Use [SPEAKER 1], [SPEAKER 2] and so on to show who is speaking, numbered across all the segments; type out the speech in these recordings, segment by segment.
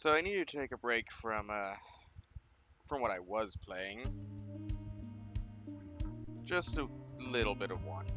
[SPEAKER 1] So I need to take a break from what I was playing. Just a little bit of one.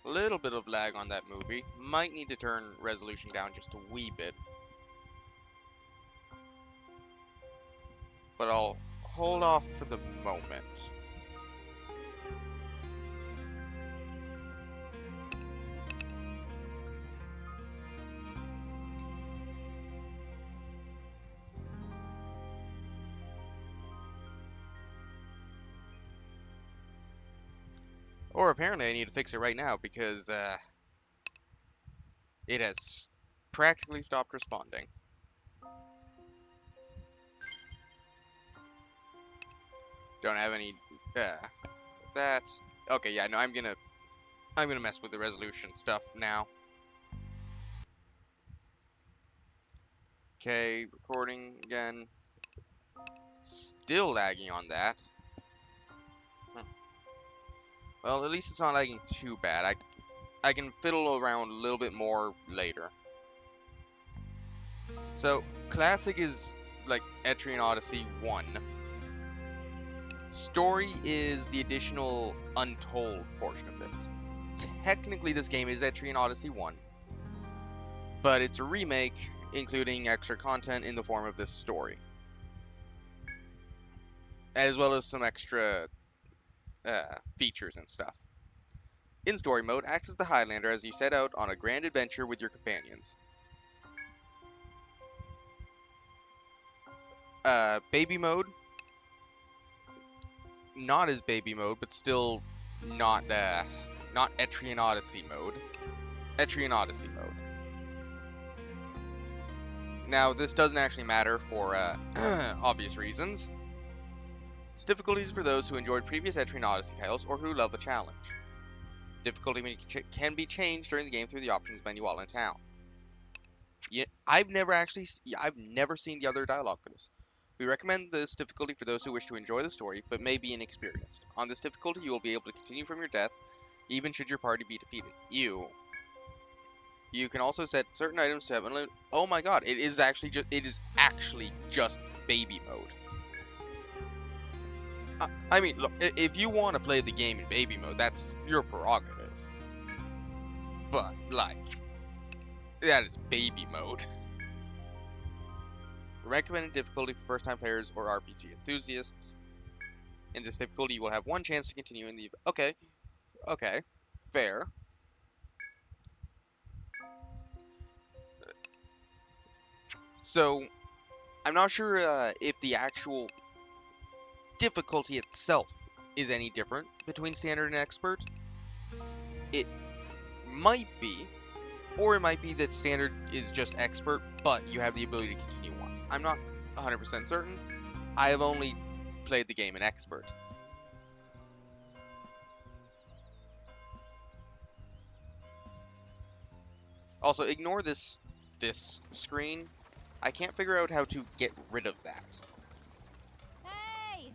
[SPEAKER 1] A little bit of lag on that movie. Might need to turn resolution down just a wee bit. But I'll hold off for the moment. Or apparently I need to fix it right now because it has practically stopped responding. Don't have any that. Okay, yeah, no, I'm gonna mess with the resolution stuff now. Okay, recording again. Still lagging on that. Well, at least it's not lagging too bad. I can fiddle around a little bit more later. So, classic is like Etrian Odyssey 1. Story is the additional Untold portion of this. Technically, this game is Etrian Odyssey 1, but it's a remake, including extra content in the form of this story, as well as some extra features and stuff. In story mode, act as the Highlander as you set out on a grand adventure with your companions. Baby mode, not as baby mode, but still not Etrian Odyssey mode. Etrian Odyssey mode. Now, this doesn't actually matter for obvious reasons. Its difficulty is for those who enjoyed previous Etrian Odyssey titles or who love the challenge. Difficulty can be changed during the game through the options menu while in town. Yeah, I've never seen the other dialogue for this. We recommend this difficulty for those who wish to enjoy the story, but may be inexperienced. On this difficulty, you will be able to continue from your death, even should your party be defeated. You can also set certain items to have unlimited. Oh my god! It is actually just baby mode. I mean, look, if you want to play the game in baby mode, that's your prerogative. But like, that is baby mode. Recommended difficulty for first-time players or RPG enthusiasts. In this difficulty, you will have one chance to continue in the... Okay, fair. So, I'm not sure if the actual difficulty itself is any different between standard and expert. It might be, or it might be that standard is just expert, but you have the ability to continue once. I'm not 100% certain. I have only played the game in expert. Also, ignore this screen. I can't figure out how to get rid of that.
[SPEAKER 2] Hey!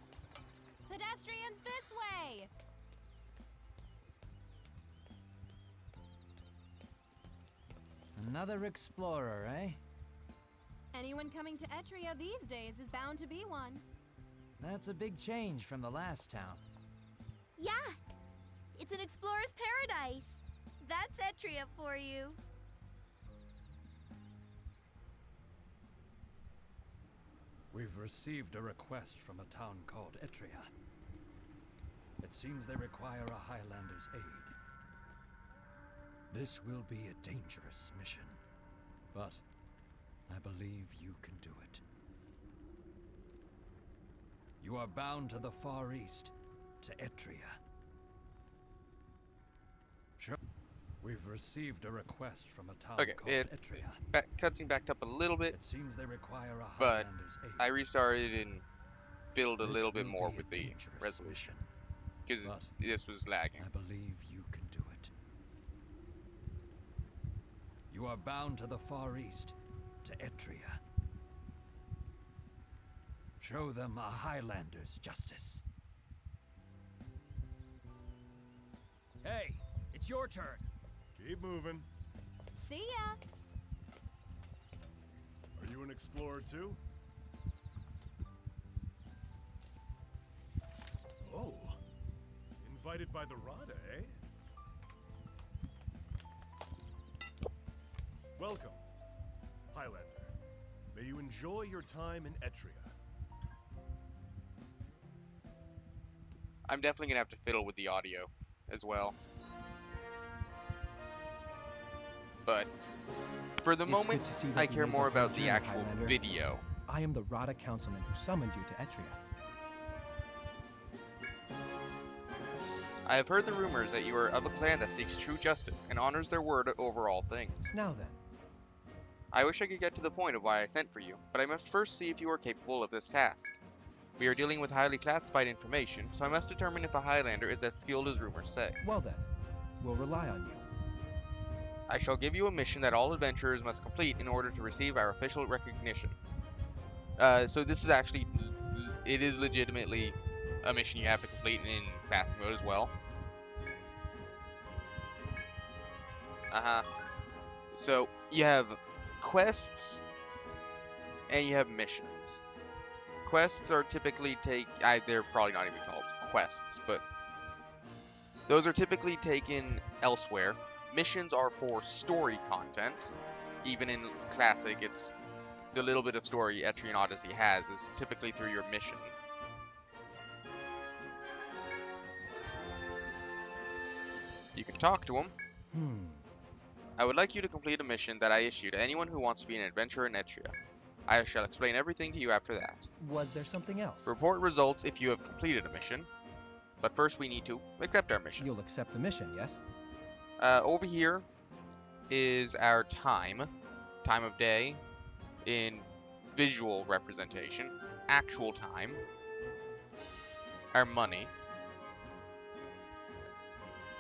[SPEAKER 2] Another explorer, eh?
[SPEAKER 3] Anyone coming to Etria these days is bound to be one.
[SPEAKER 2] That's a big change from the last town.
[SPEAKER 4] Yeah, it's an explorer's paradise. That's Etria for you.
[SPEAKER 5] We've received a request from a town called Etria. It seems they require a Highlander's aid. This will be a dangerous mission, but I believe you can do it. You are bound to the Far East, to Etria. Sure. We've received a request from a town called Etria.
[SPEAKER 1] Cutscene backed up a little bit,
[SPEAKER 5] It seems they require a
[SPEAKER 1] but
[SPEAKER 5] Highlander's aid.
[SPEAKER 1] I restarted and filled a
[SPEAKER 5] This
[SPEAKER 1] little bit
[SPEAKER 5] will
[SPEAKER 1] more
[SPEAKER 5] be a
[SPEAKER 1] with the
[SPEAKER 5] dangerous
[SPEAKER 1] resolution,
[SPEAKER 5] mission,
[SPEAKER 1] because
[SPEAKER 5] but
[SPEAKER 1] this was lagging.
[SPEAKER 5] I believe you can do it. You are bound to the Far East, to Etria. Show them a Highlander's justice.
[SPEAKER 2] Hey, it's your turn.
[SPEAKER 6] Keep moving.
[SPEAKER 3] See ya!
[SPEAKER 6] Are you an explorer too? Oh. Invited by the Rada, eh? Welcome, Highlander. May you enjoy your time in Etria.
[SPEAKER 1] I'm definitely gonna have to fiddle with the audio as well. But for the
[SPEAKER 7] It's
[SPEAKER 1] moment,
[SPEAKER 7] good to see that
[SPEAKER 1] I
[SPEAKER 7] you
[SPEAKER 1] care
[SPEAKER 7] made
[SPEAKER 1] more
[SPEAKER 7] the whole
[SPEAKER 1] about the
[SPEAKER 7] journey,
[SPEAKER 1] actual
[SPEAKER 7] Highlander.
[SPEAKER 1] video.
[SPEAKER 7] I am the Rada councilman who summoned you to Etria.
[SPEAKER 1] I have heard the rumors that you are of a clan that seeks true justice and honors their word over all things.
[SPEAKER 7] Now then,
[SPEAKER 1] I wish I could get to the point of why I sent for you, but I must first see if you are capable of this task. We are dealing with highly classified information, so I must determine if a Highlander is as skilled as rumors say.
[SPEAKER 7] well then, we'll rely on you.
[SPEAKER 1] I shall give you a mission that all adventurers must complete in order to receive our official recognition. So this is actually, it is legitimately a mission you have to complete in classic mode as well. So you have quests and you have missions. Quests are typically they're probably not even called quests, but those are typically taken elsewhere. Missions are for story content. Even in classic, it's the little bit of story Etrian Odyssey has is typically through your missions. You can talk to them. I would like you to complete a mission that I issue to anyone who wants to be an adventurer in Etria. I shall explain everything to you after that.
[SPEAKER 7] Was there something else?
[SPEAKER 1] Report results if you have completed a mission. But first we need to accept our mission.
[SPEAKER 7] You'll accept the mission, yes?
[SPEAKER 1] Over here is our time of day in visual representation, actual time, our money,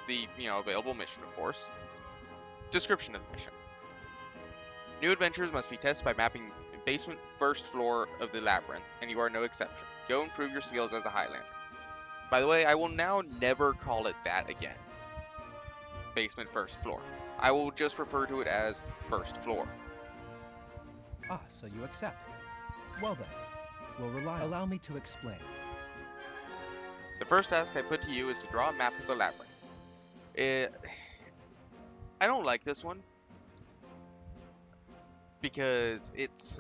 [SPEAKER 1] the, available mission, of course, description of the mission. New adventurers must be tested by mapping the basement first floor of the labyrinth, and you are no exception. Go improve your skills as a Highlander. By the way, I will now never call it that again. Basement first floor. I will just refer to it as first floor.
[SPEAKER 7] Ah, so you accept. Well then, we'll rely. Allow me to explain.
[SPEAKER 1] The first task I put to you is to draw a map of the labyrinth. I don't like this one because it's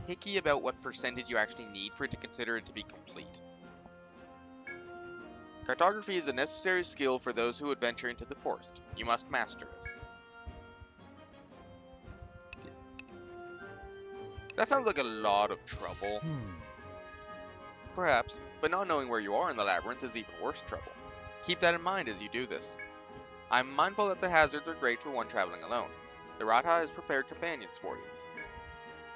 [SPEAKER 1] picky about what percentage you actually need for it to consider it to be complete. Cartography is a necessary skill for those who adventure into the forest. You must master it. That sounds like a lot of trouble. Perhaps, but not knowing where you are in the labyrinth is even worse trouble. Keep that in mind as you do this. I'm mindful that the hazards are great for one traveling alone. The Rata has prepared companions for you.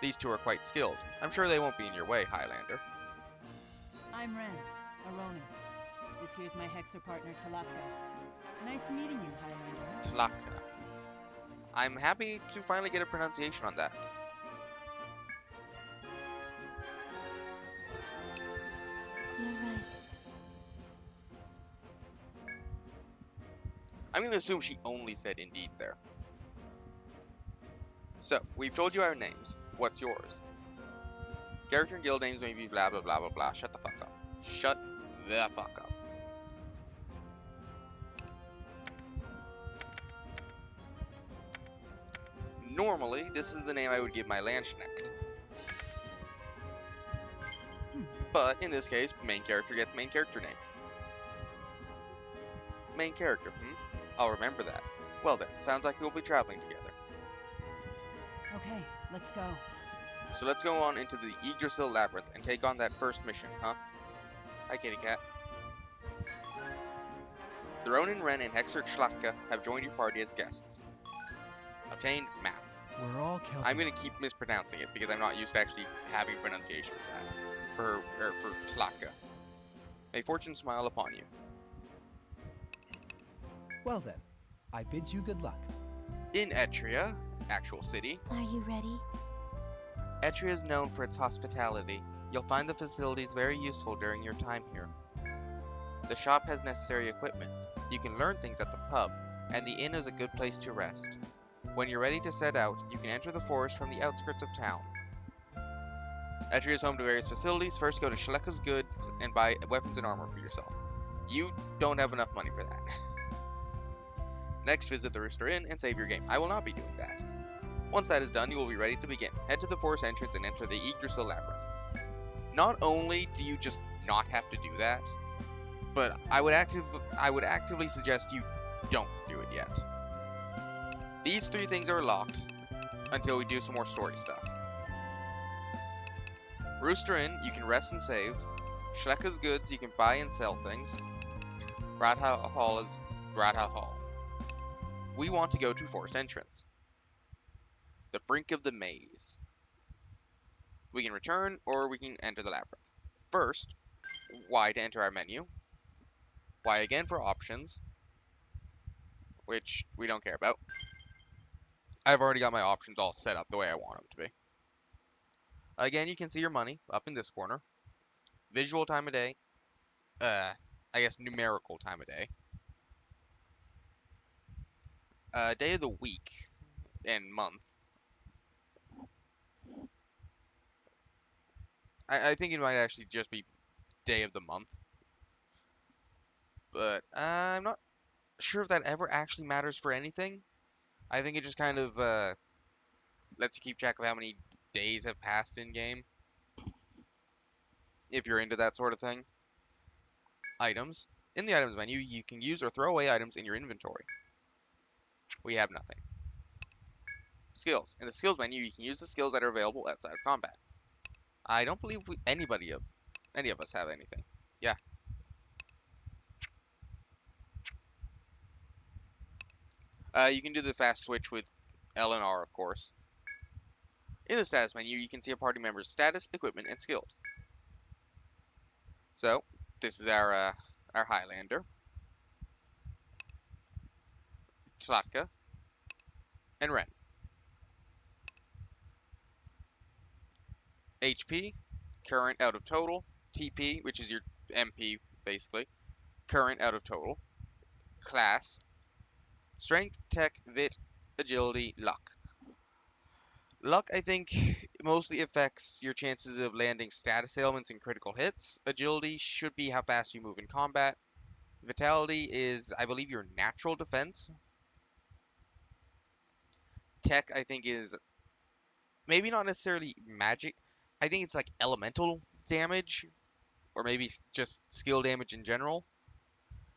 [SPEAKER 1] These two are quite skilled. I'm sure they won't be in your way, Highlander.
[SPEAKER 8] I'm Ren, a Ronin. This here's my Hexer partner, Talatka. Nice meeting you, Highlander.
[SPEAKER 1] Tlaka. I'm happy to finally get a pronunciation on that.
[SPEAKER 4] You're right.
[SPEAKER 1] I'm going to assume she only literally said indeed there. So, we've told you our names. What's yours? Character and guild names may be blah blah blah blah blah. Shut the fuck up. Shut the fuck up. Normally, this is the name I would give my Landsknecht. But, in this case, main character gets main character name. Main character, I'll remember that. Well then, sounds like we'll be traveling together.
[SPEAKER 8] Okay, let's go.
[SPEAKER 1] So let's go on into the Yggdrasil Labyrinth and take on that first mission, huh? Hi, kitty cat. The Ronin, Ren, and Hexer Schlatka have joined your party as guests. Obtained map.
[SPEAKER 7] We're all counting.
[SPEAKER 1] I'm gonna keep mispronouncing it because I'm not used to actually having pronunciation for that. For Schlatka. May fortune smile upon you.
[SPEAKER 7] Well then, I bid you good luck.
[SPEAKER 1] In Etria, actual city,
[SPEAKER 4] Are you ready?
[SPEAKER 1] Etria is known for its hospitality. You'll find the facilities very useful during your time here. The shop has necessary equipment. You can learn things at the pub, and the inn is a good place to rest. When you're ready to set out, you can enter the forest from the outskirts of town. Etria is home to various facilities. First, go to Schleka's Goods and buy weapons and armor for yourself. You don't have enough money for that. Next, visit the Rooster Inn and save your game. I will not be doing that. Once that is done, you will be ready to begin. Head to the forest entrance and enter the Yggdrasil Labyrinth. Not only do you just not have to do that, but I would actively suggest you don't do it yet. These three things are locked until we do some more story stuff. Rooster Inn, you can rest and save. Schleka's Goods, you can buy and sell things. Rathaus Hall is Rathaus Hall. We want to go to Forest Entrance. The brink of the maze. We can return, or we can enter the labyrinth. First, Y to enter our menu. Y again for options, which we don't care about. I've already got my options all set up the way I want them to be. Again, you can see your money up in this corner. Visual time of day. I guess numerical time of day. Day of the week and month. I think it might actually just be day of the month. But I'm not sure if that ever actually matters for anything. I think it just kind of lets you keep track of how many days have passed in game. If you're into that sort of thing. Items. In the items menu, you can use or throw away items in your inventory. We have nothing. Skills. In the skills menu, you can use the skills that are available outside of combat. I don't believe any of us have anything. Yeah. You can do the fast switch with L and R, of course. In the status menu, you can see a party member's status, equipment, and skills. So, this is our Highlander, Schlatka, and Ren. HP, current out of total. TP, which is your MP, basically. Current out of total. Class. Strength, Tech, Vit, Agility, Luck. Luck, I think, mostly affects your chances of landing status ailments and critical hits. Agility should be how fast you move in combat. Vitality is, I believe, your natural defense. Tech, I think, is maybe not necessarily magic. I think it's like elemental damage, or maybe just skill damage in general.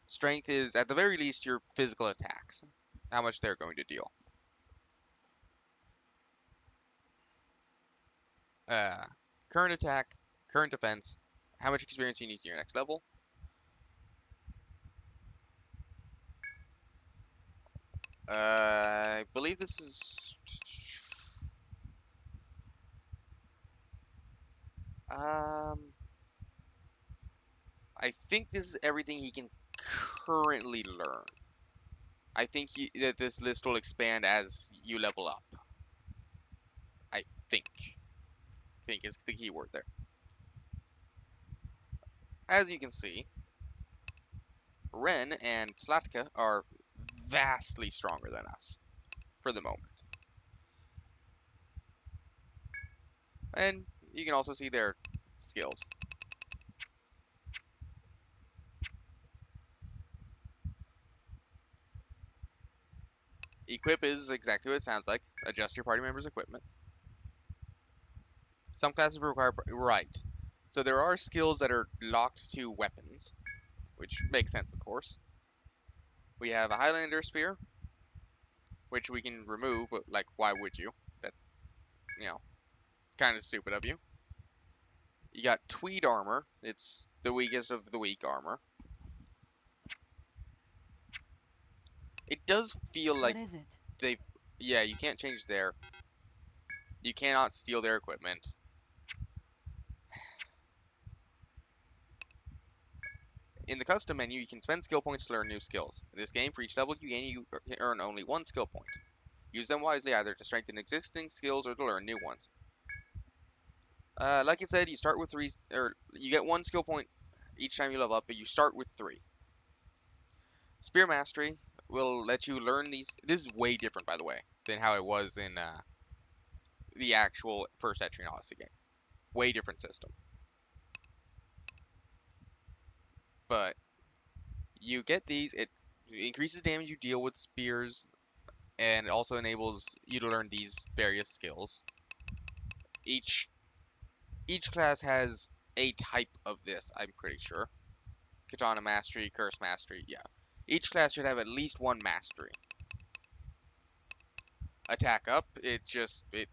[SPEAKER 1] Strength is, at the very least, your physical attacks, how much they're going to deal. Current attack, current defense, how much experience you need to your next level. I believe this is... I think this is everything he can currently learn. I think that this list will expand as you level up. I think. Think is the key word there. As you can see, Ren and Schlatka are vastly stronger than us for the moment. And you can also see their skills. Equip is exactly what it sounds like. Adjust your party members' equipment. Some classes require... Right. So there are skills that are locked to weapons, which makes sense, of course. We have a Highlander Spear, which we can remove, but, like, why would you? That's, you know, kind of stupid of you. You got Tweed Armor. It's the weakest of the weak armor. It does feel like
[SPEAKER 8] What is it?
[SPEAKER 1] they... Yeah, you can't change their... You cannot steal their equipment. In the custom menu, you can spend skill points to learn new skills. In this game, for each level you gain, you earn only one skill point. Use them wisely either to strengthen existing skills or to learn new ones. Like I said, you start with three, or you get one skill point each time you level up, but you start with 3. Spear Mastery will let you learn these. This is way different, by the way, than how it was in the actual first Etrian Odyssey game. Way different system. But you get these. It increases damage you deal with spears, and it also enables you to learn these various skills. Each class has a type of this, I'm pretty sure. Katana Mastery, Curse Mastery, yeah. Each class should have at least one mastery. Attack up, it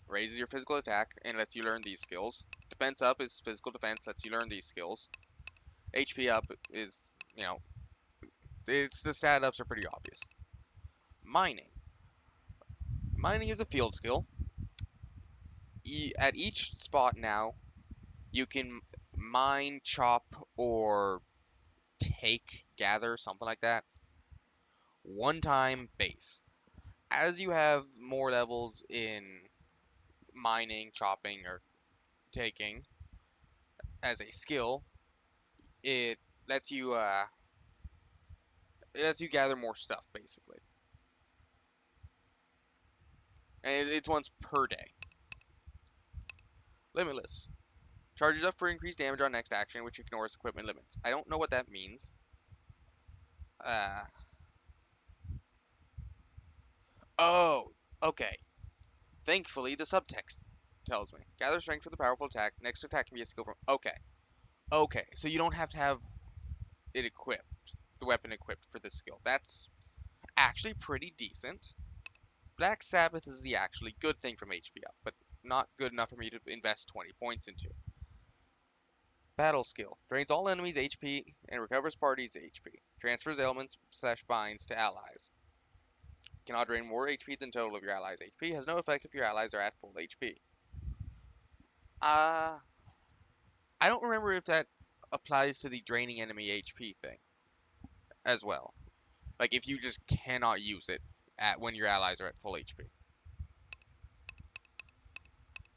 [SPEAKER 1] raises your physical attack and lets you learn these skills. Defense up is physical defense, lets you learn these skills. HP up is, you know, the stat ups are pretty obvious. Mining. Mining is a field skill. At each spot now, you can mine, chop, or gather, something like that. One time base. As you have more levels in mining, chopping, or taking as a skill, it lets you gather more stuff basically. And it's once per day. Limitless. Charges up for increased damage on next action, which ignores equipment limits. I don't know what that means. Oh, okay. Thankfully, the subtext tells me. Gather strength for the powerful attack. Next attack can be a skill from... Okay. Okay, so you don't have to have it equipped. The weapon equipped for this skill. That's actually pretty decent. Black Sabbath is the actually good thing from HP up, but not good enough for me to invest 20 points into. Battle skill. Drains all enemies' HP and recovers parties' HP. Transfers ailments / binds to allies. Cannot drain more HP than total of your allies' HP. Has no effect if your allies are at full HP. I don't remember if that applies to the draining enemy HP thing as well. Like if you just cannot use it when your allies are at full HP.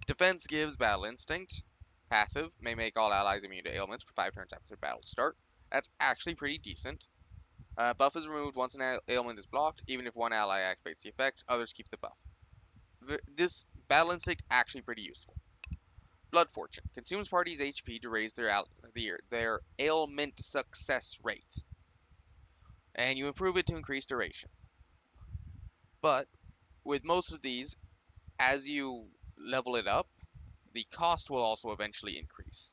[SPEAKER 1] Defense gives Battle Instinct. Passive may make all allies immune to ailments for 5 turns after battle start. That's actually pretty decent. Buff is removed once an ailment is blocked. Even if one ally activates the effect, others keep the buff. This Battle Instinct actually pretty useful. Blood Fortune consumes parties' HP to raise their ailment success rate, and you improve it to increase duration. But with most of these, as you level it up, the cost will also eventually increase.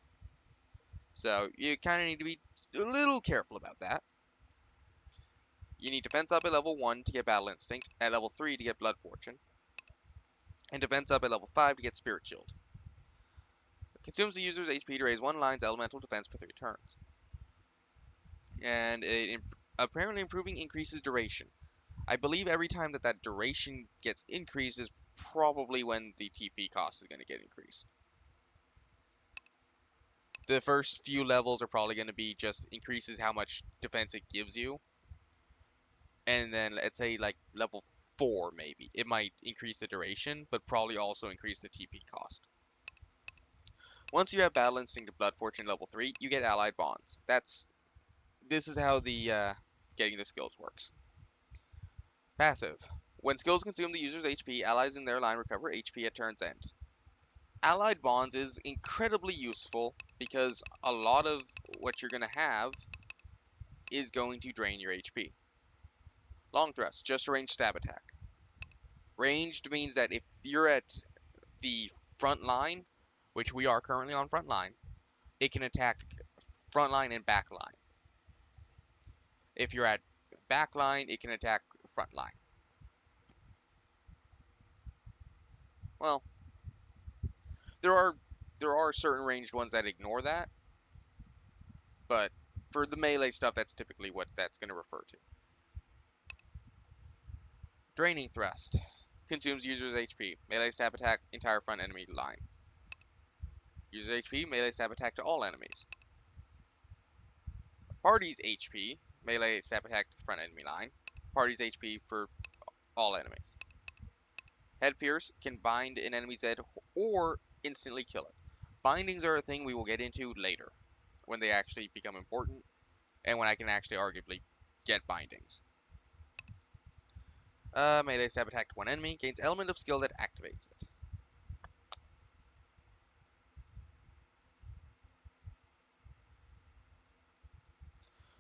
[SPEAKER 1] So you kind of need to be a little careful about that. You need defense up at level 1 to get Battle Instinct, at level 3 to get Blood Fortune, and defense up at level 5 to get Spirit Shield. It consumes the user's HP to raise one line's elemental defense for 3 turns. And it apparently improving increases duration. I believe every time that duration gets increased is probably when the TP cost is going to get increased. The first few levels are probably going to be just increases how much defense it gives you. And then let's say like level 4 maybe. It might increase the duration, but probably also increase the TP cost. Once you have Battle Instinct to Blood Fortune level 3, you get Allied Bonds. This is how the getting the skills works. Passive. When skills consume the user's HP, allies in their line recover HP at turn's end. Allied bonds is incredibly useful because a lot of what you're going to have is going to drain your HP. Long thrust, just a ranged stab attack. Ranged means that if you're at the front line, which we are currently on front line, it can attack front line and back line. If you're at back line, it can attack front line. Well, there are certain ranged ones that ignore that, but for the melee stuff, that's typically what that's going to refer to. Draining thrust consumes user's HP. Melee stab attack, entire front enemy line. User's HP, melee stab attack to all enemies. Party's HP, melee stab attack to the front enemy line. Party's HP for all enemies. Head pierce can bind an enemy's head or instantly kill it. Bindings are a thing we will get into later, when they actually become important, and when I can actually arguably get bindings. Melee stab attack to one enemy, gains element of skill that activates it.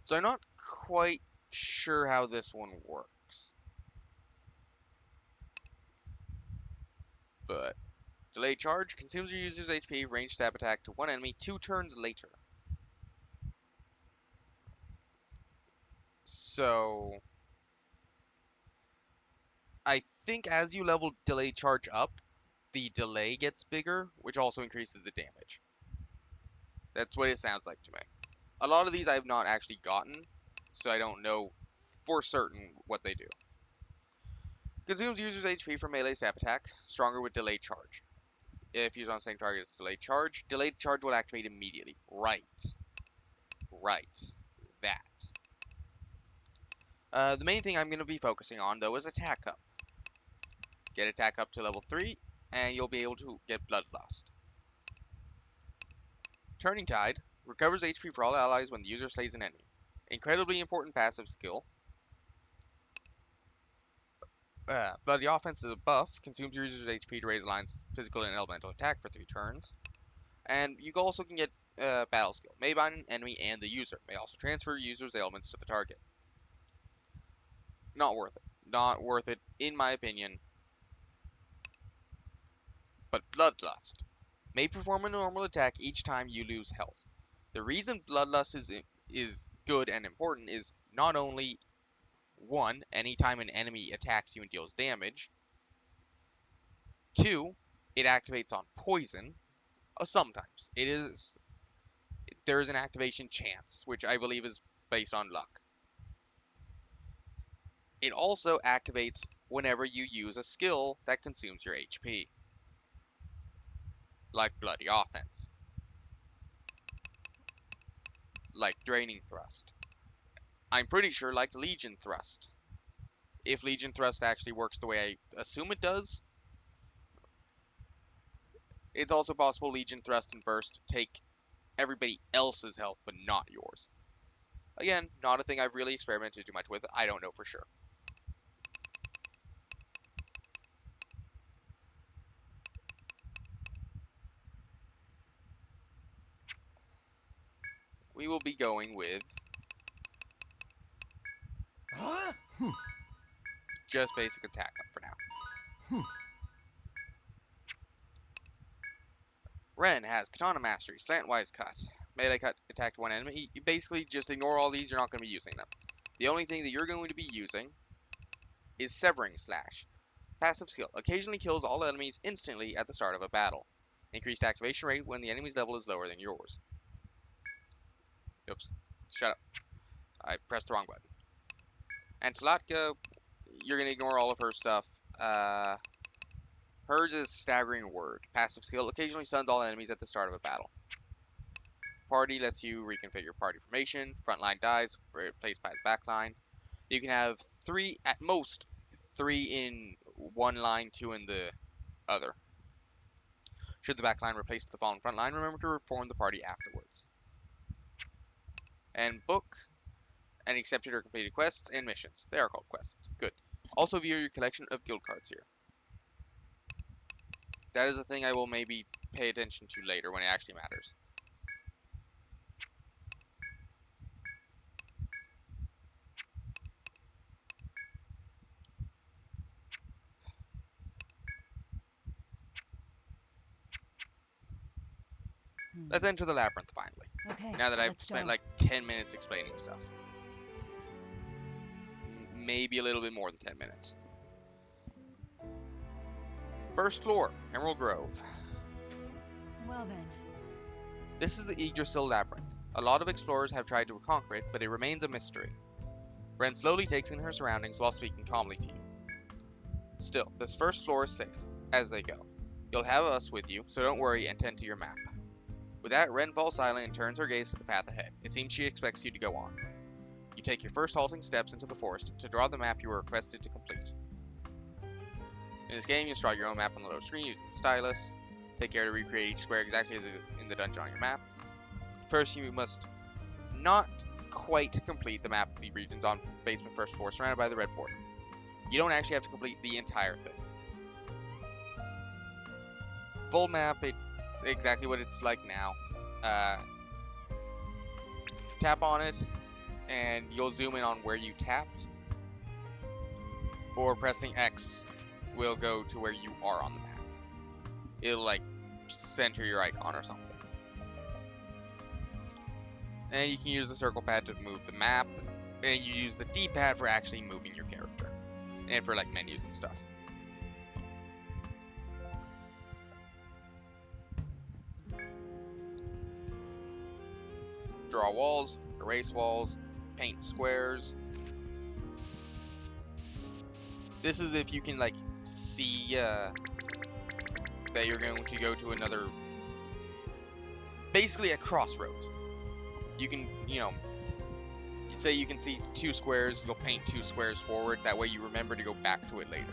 [SPEAKER 1] So I'm not quite sure how this one works. But delayed charge consumes your user's HP, ranged stab attack to one enemy 2 turns later. So I think as you level delayed charge up, the delay gets bigger, which also increases the damage. That's what it sounds like to me. A lot of these I have not actually gotten, so I don't know for certain what they do. Consumes user's HP for melee stab attack, stronger with delayed charge. If used on the same target as delayed charge will activate immediately. Right. That. The main thing I'm going to be focusing on, though, is attack up. Get attack up to level 3, and you'll be able to get Bloodlust. Turning Tide recovers HP for all allies when the user slays an enemy. Incredibly important passive skill. Bloody Offense is a buff, consumes your user's HP to raise a line's physical and elemental attack for 3 turns. And you also can get battle skill. May bind an enemy and the user. May also transfer user's ailments to the target. Not worth it. Not worth it, in my opinion. But Bloodlust may perform a normal attack each time you lose health. The reason Bloodlust is good and important is not only, 1, anytime an enemy attacks you and deals damage. 2, it activates on poison. Sometimes. There is an activation chance, which I believe is based on luck. It also activates whenever you use a skill that consumes your HP. Like Bloody Offense. Like Draining Thrust. I'm pretty sure like Legion Thrust. If Legion Thrust actually works the way I assume it does. It's also possible Legion Thrust and Burst take everybody else's health, but not yours. Again, not a thing I've really experimented too much with. I don't know for sure. We will be going with just basic attack up for now. Ren has Katana Mastery, Slantwise Cut, Melee Cut, attack to one enemy. You basically just ignore all these, you're not going to be using them. The only thing that you're going to be using is Severing Slash. Passive skill, occasionally kills all enemies instantly at the start of a battle. Increased activation rate when the enemy's level is lower than yours. Oops, shut up. I pressed the wrong button. And Talatka, you're going to ignore all of her stuff. Hers is Staggering Word. Passive skill occasionally stuns all enemies at the start of a battle. Party lets you reconfigure party formation. Frontline dies, replaced by the backline. You can have 3, at most, 3 in one line, 2 in the other. Should the backline replace the fallen frontline, remember to reform the party afterwards. And book and accepted or completed quests and missions. They are called quests. Good. Also view your collection of guild cards here. That is a thing I will maybe pay attention to later when it actually matters. Let's enter the labyrinth finally.
[SPEAKER 8] Okay.
[SPEAKER 1] Now that I've
[SPEAKER 8] let's
[SPEAKER 1] spent
[SPEAKER 8] go.
[SPEAKER 1] like 10 minutes explaining stuff. Maybe a little bit more than 10 minutes. First floor, Emerald Grove.
[SPEAKER 8] Well then.
[SPEAKER 1] This is the Yggdrasil Labyrinth. A lot of explorers have tried to conquer it, but it remains a mystery. Ren slowly takes in her surroundings while speaking calmly to you. Still, this first floor is safe, as they go. You'll have us with you, so don't worry and tend to your map. With that, Ren falls silent and turns her gaze to the path ahead. It seems she expects you to go on. You take your first halting steps into the forest to draw the map you were requested to complete. In this game, you draw your own map on the lower screen using the stylus. Take care to recreate each square exactly as it is in the dungeon on your map. First, you must not quite complete the map of the regions on basement first floor surrounded by the red border. You don't actually have to complete the entire thing. Full map, it's exactly what it's like now. Tap on it, and you'll zoom in on where you tapped. Or pressing X will go to where you are on the map. It'll like center your icon or something. And you can use the circle pad to move the map, and you use the D-pad for actually moving your character, and for like menus and stuff. Draw walls, erase walls, paint squares. This is if you can like see that you're going to go to another, basically a crossroads. You can, say you can see 2 squares, you'll paint 2 squares forward, that way you remember to go back to it later.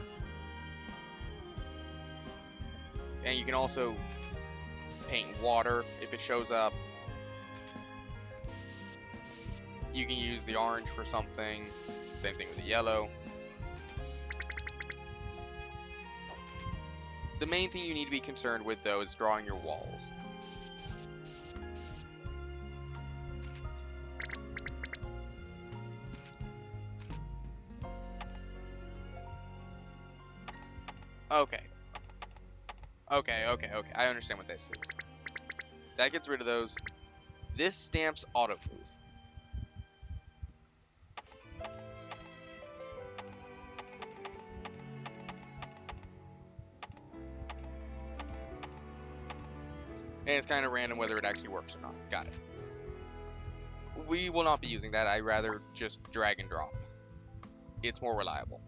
[SPEAKER 1] And you can also paint water if it shows up. You can use the orange for something, same thing with the yellow. The main thing you need to be concerned with though is drawing your walls. Okay. I understand what this is. That gets rid of those. This stamps auto move. And it's kind of random whether it actually works or not. Got it. We will not be using that. I'd rather just drag and drop. It's more reliable.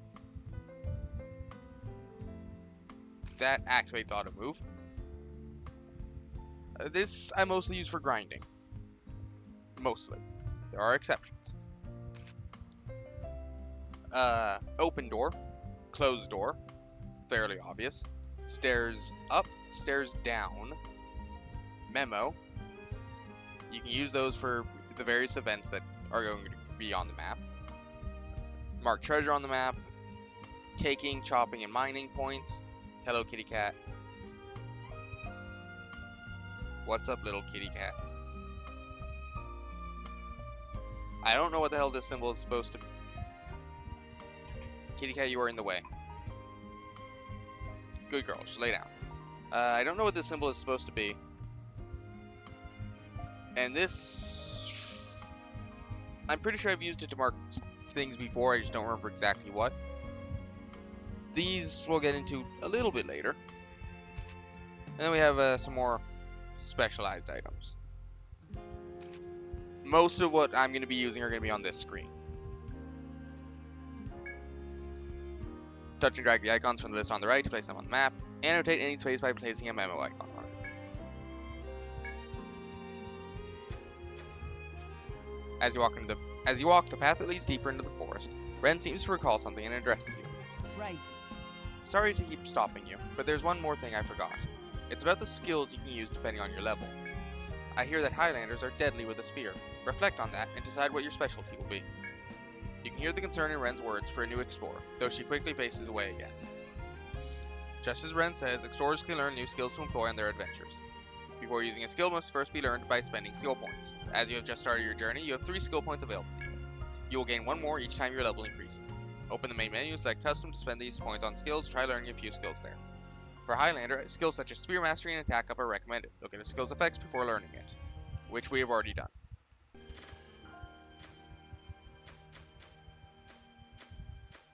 [SPEAKER 1] That activates auto move. This I mostly use for grinding. Mostly. There are exceptions. Open door. Closed door. Fairly obvious. Stairs up. Stairs down. Memo. You can use those for the various events that are going to be on the map. Mark treasure on the map. Taking, chopping, and mining points. Hello, kitty cat. What's up, little kitty cat? I don't know what the hell this symbol is supposed to be. Kitty cat, you are in the way. Good girl, just lay down. I don't know what this symbol is supposed to be. And this... I'm pretty sure I've used it to mark things before, I just don't remember exactly what. These we'll get into a little bit later. And then we have some more specialized items. Most of what I'm going to be using are going to be on this screen. Touch and drag the icons from the list on the right to place them on the map. Annotate any space by placing a memo icon on it. As you walk the path that leads deeper into the forest, Ren seems to recall something and addresses you.
[SPEAKER 8] Right.
[SPEAKER 1] Sorry to keep stopping you, but there's one more thing I forgot. It's about the skills you can use depending on your level. I hear that Highlanders are deadly with a spear. Reflect on that and decide what your specialty will be. You can hear the concern in Ren's words for a new explorer, though she quickly faces away again. Just as Ren says, explorers can learn new skills to employ on their adventures. Before using a skill must first be learned by spending skill points. As you have just started your journey, you have 3 skill points available to you. You will gain 1 more each time your level increases. Open the main menu, select custom to spend these points on skills, try learning a few skills there. For Highlander, skills such as Spear Mastery and Attack Up are recommended. Look at the skill's effects before learning it, which we have already done.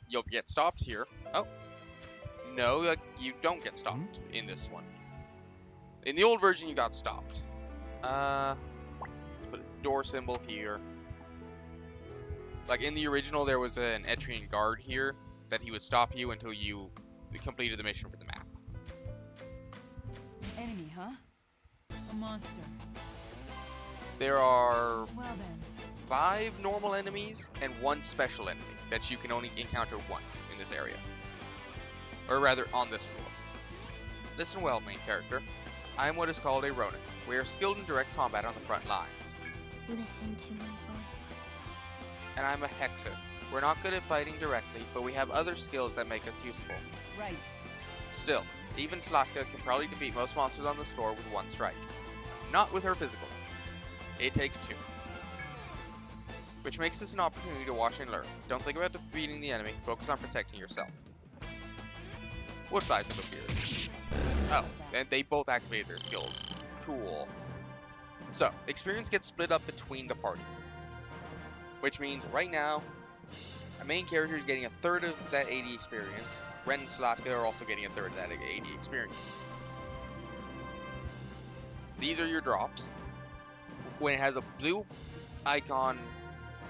[SPEAKER 1] You'll get stopped here. Oh. No, you don't get stopped in this one. In the old version, you got stopped. Put a door symbol here. Like in the original, there was an Etrian guard here that he would stop you until you completed the mission for the map.
[SPEAKER 8] Enemy, huh? A monster.
[SPEAKER 1] There are
[SPEAKER 8] Well then.
[SPEAKER 1] 5 normal enemies and 1 special enemy that you can only encounter once in this area. Or rather, on this floor. Listen well, main character. I am what is called a Ronin. We are skilled in direct combat on the front lines.
[SPEAKER 4] Listen to my voice.
[SPEAKER 1] And I'm a Hexer. We're not good at fighting directly, but we have other skills that make us useful.
[SPEAKER 8] Right.
[SPEAKER 1] Still, even Tlaka can probably defeat most monsters on this floor with 1 strike. Not with her physical. It takes 2. Which makes this an opportunity to watch and learn. Don't think about defeating the enemy, focus on protecting yourself. What size of appears? Oh, and they both activated their skills. Cool. So, experience gets split up between the party. Which means right now, a main character is getting a third of that 80 experience. Ren and Tlaka are also getting a third of that 80 experience. These are your drops. When it has a blue icon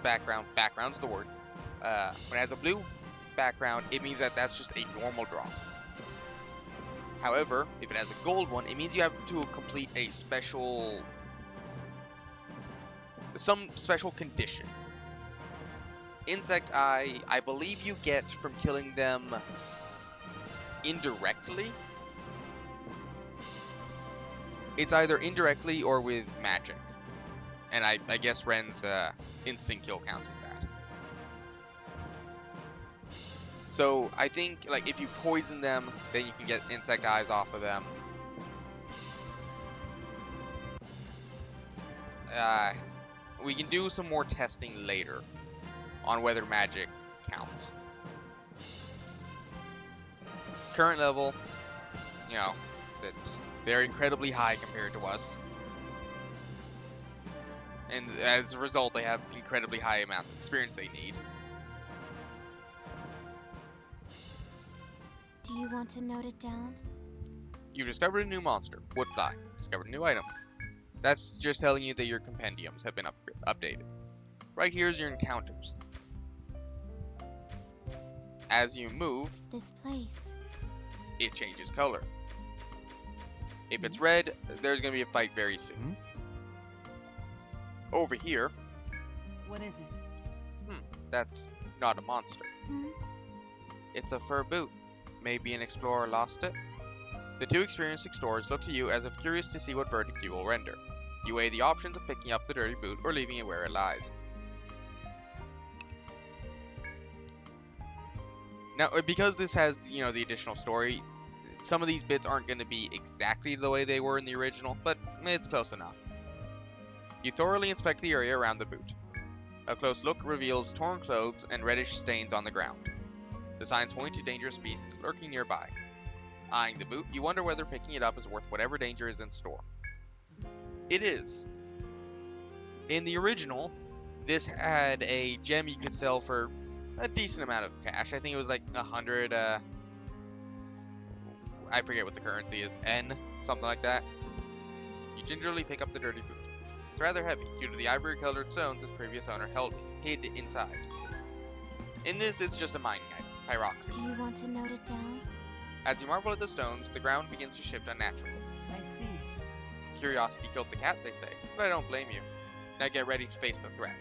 [SPEAKER 1] background's the word. When it has a blue background, it means that that's just a normal drop. However, if it has a gold one, it means you have to complete a some special condition. Insect Eye, I believe you get from killing them indirectly. It's either indirectly or with magic. And I guess Ren's instant kill counts with that. So I think like if you poison them, then you can get insect eyes off of them. We can do some more testing later on whether magic counts. Current level, you know, they're incredibly high compared to us. And as a result, they have incredibly high amounts of experience they need.
[SPEAKER 4] Do you want to note it down?
[SPEAKER 1] You've discovered a new monster, Woodfly. Discovered a new item. That's just telling you that your compendiums have been updated. Right here is your encounters. As you move,
[SPEAKER 4] This place.
[SPEAKER 1] it changes color. If it's red, there's going to be a fight very soon. Over here,
[SPEAKER 8] What is it?
[SPEAKER 1] that's not a monster. It's a fur boot. Maybe an explorer lost it? The 2 experienced explorers look to you as if curious to see what verdict you will render. You weigh the options of picking up the dirty boot or leaving it where it lies. Now, because this has, you know, the additional story, some of these bits aren't going to be exactly the way they were in the original, but it's close enough. You thoroughly inspect the area around the boot. A close look reveals torn clothes and reddish stains on the ground. The signs point to dangerous beasts lurking nearby. Eyeing the boot, you wonder whether picking it up is worth whatever danger is in store. It is. In the original, this had a gem you could sell for a decent amount of cash. I think it was like 100, I forget what the currency is, N, something like that. You gingerly pick up the dirty boot. It's rather heavy, due to the ivory-colored stones its previous owner hid inside. In this, it's just a mining item, pyroxene.
[SPEAKER 4] Do you want to note it down?
[SPEAKER 1] As you marvel at the stones, the ground begins to shift unnaturally.
[SPEAKER 8] I see.
[SPEAKER 1] Curiosity killed the cat, they say, but I don't blame you. Now get ready to face the threat.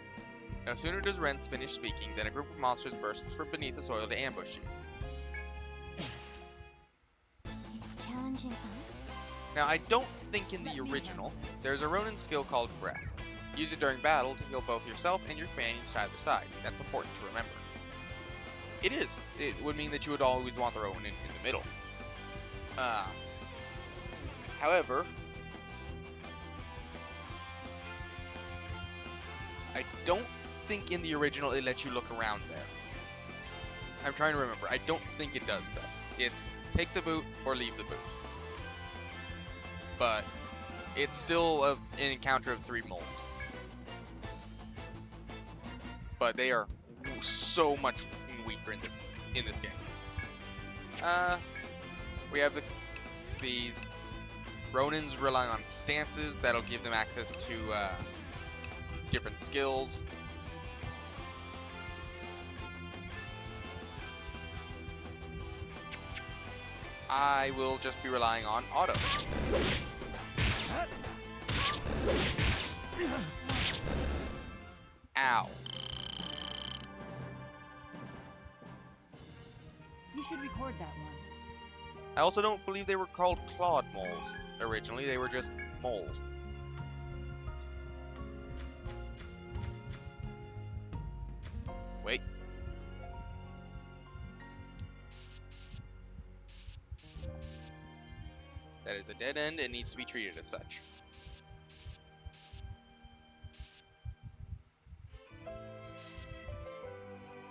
[SPEAKER 1] No sooner does Renz finish speaking than a group of monsters bursts from beneath the soil to ambush you.
[SPEAKER 4] It's challenging us.
[SPEAKER 1] Now, I don't think in the original, there's a Ronin skill called Breath. Use it during battle to heal both yourself and your companions to either side. That's important to remember. It is. It would mean that you would always want the Ronin in the middle. However, I don't think in the original it lets you look around there. I'm trying to remember. I don't think it does though. It's take the boot or leave the boot. But it's still an encounter of 3 moles. But they are so much weaker in this game. We have these Ronins relying on stances that'll give them access to different skills. I will just be relying on auto. Ow.
[SPEAKER 8] You should record that one.
[SPEAKER 1] I also don't believe they were called clawed moles originally. They were just moles. Wait. That is a dead end and needs to be treated as such.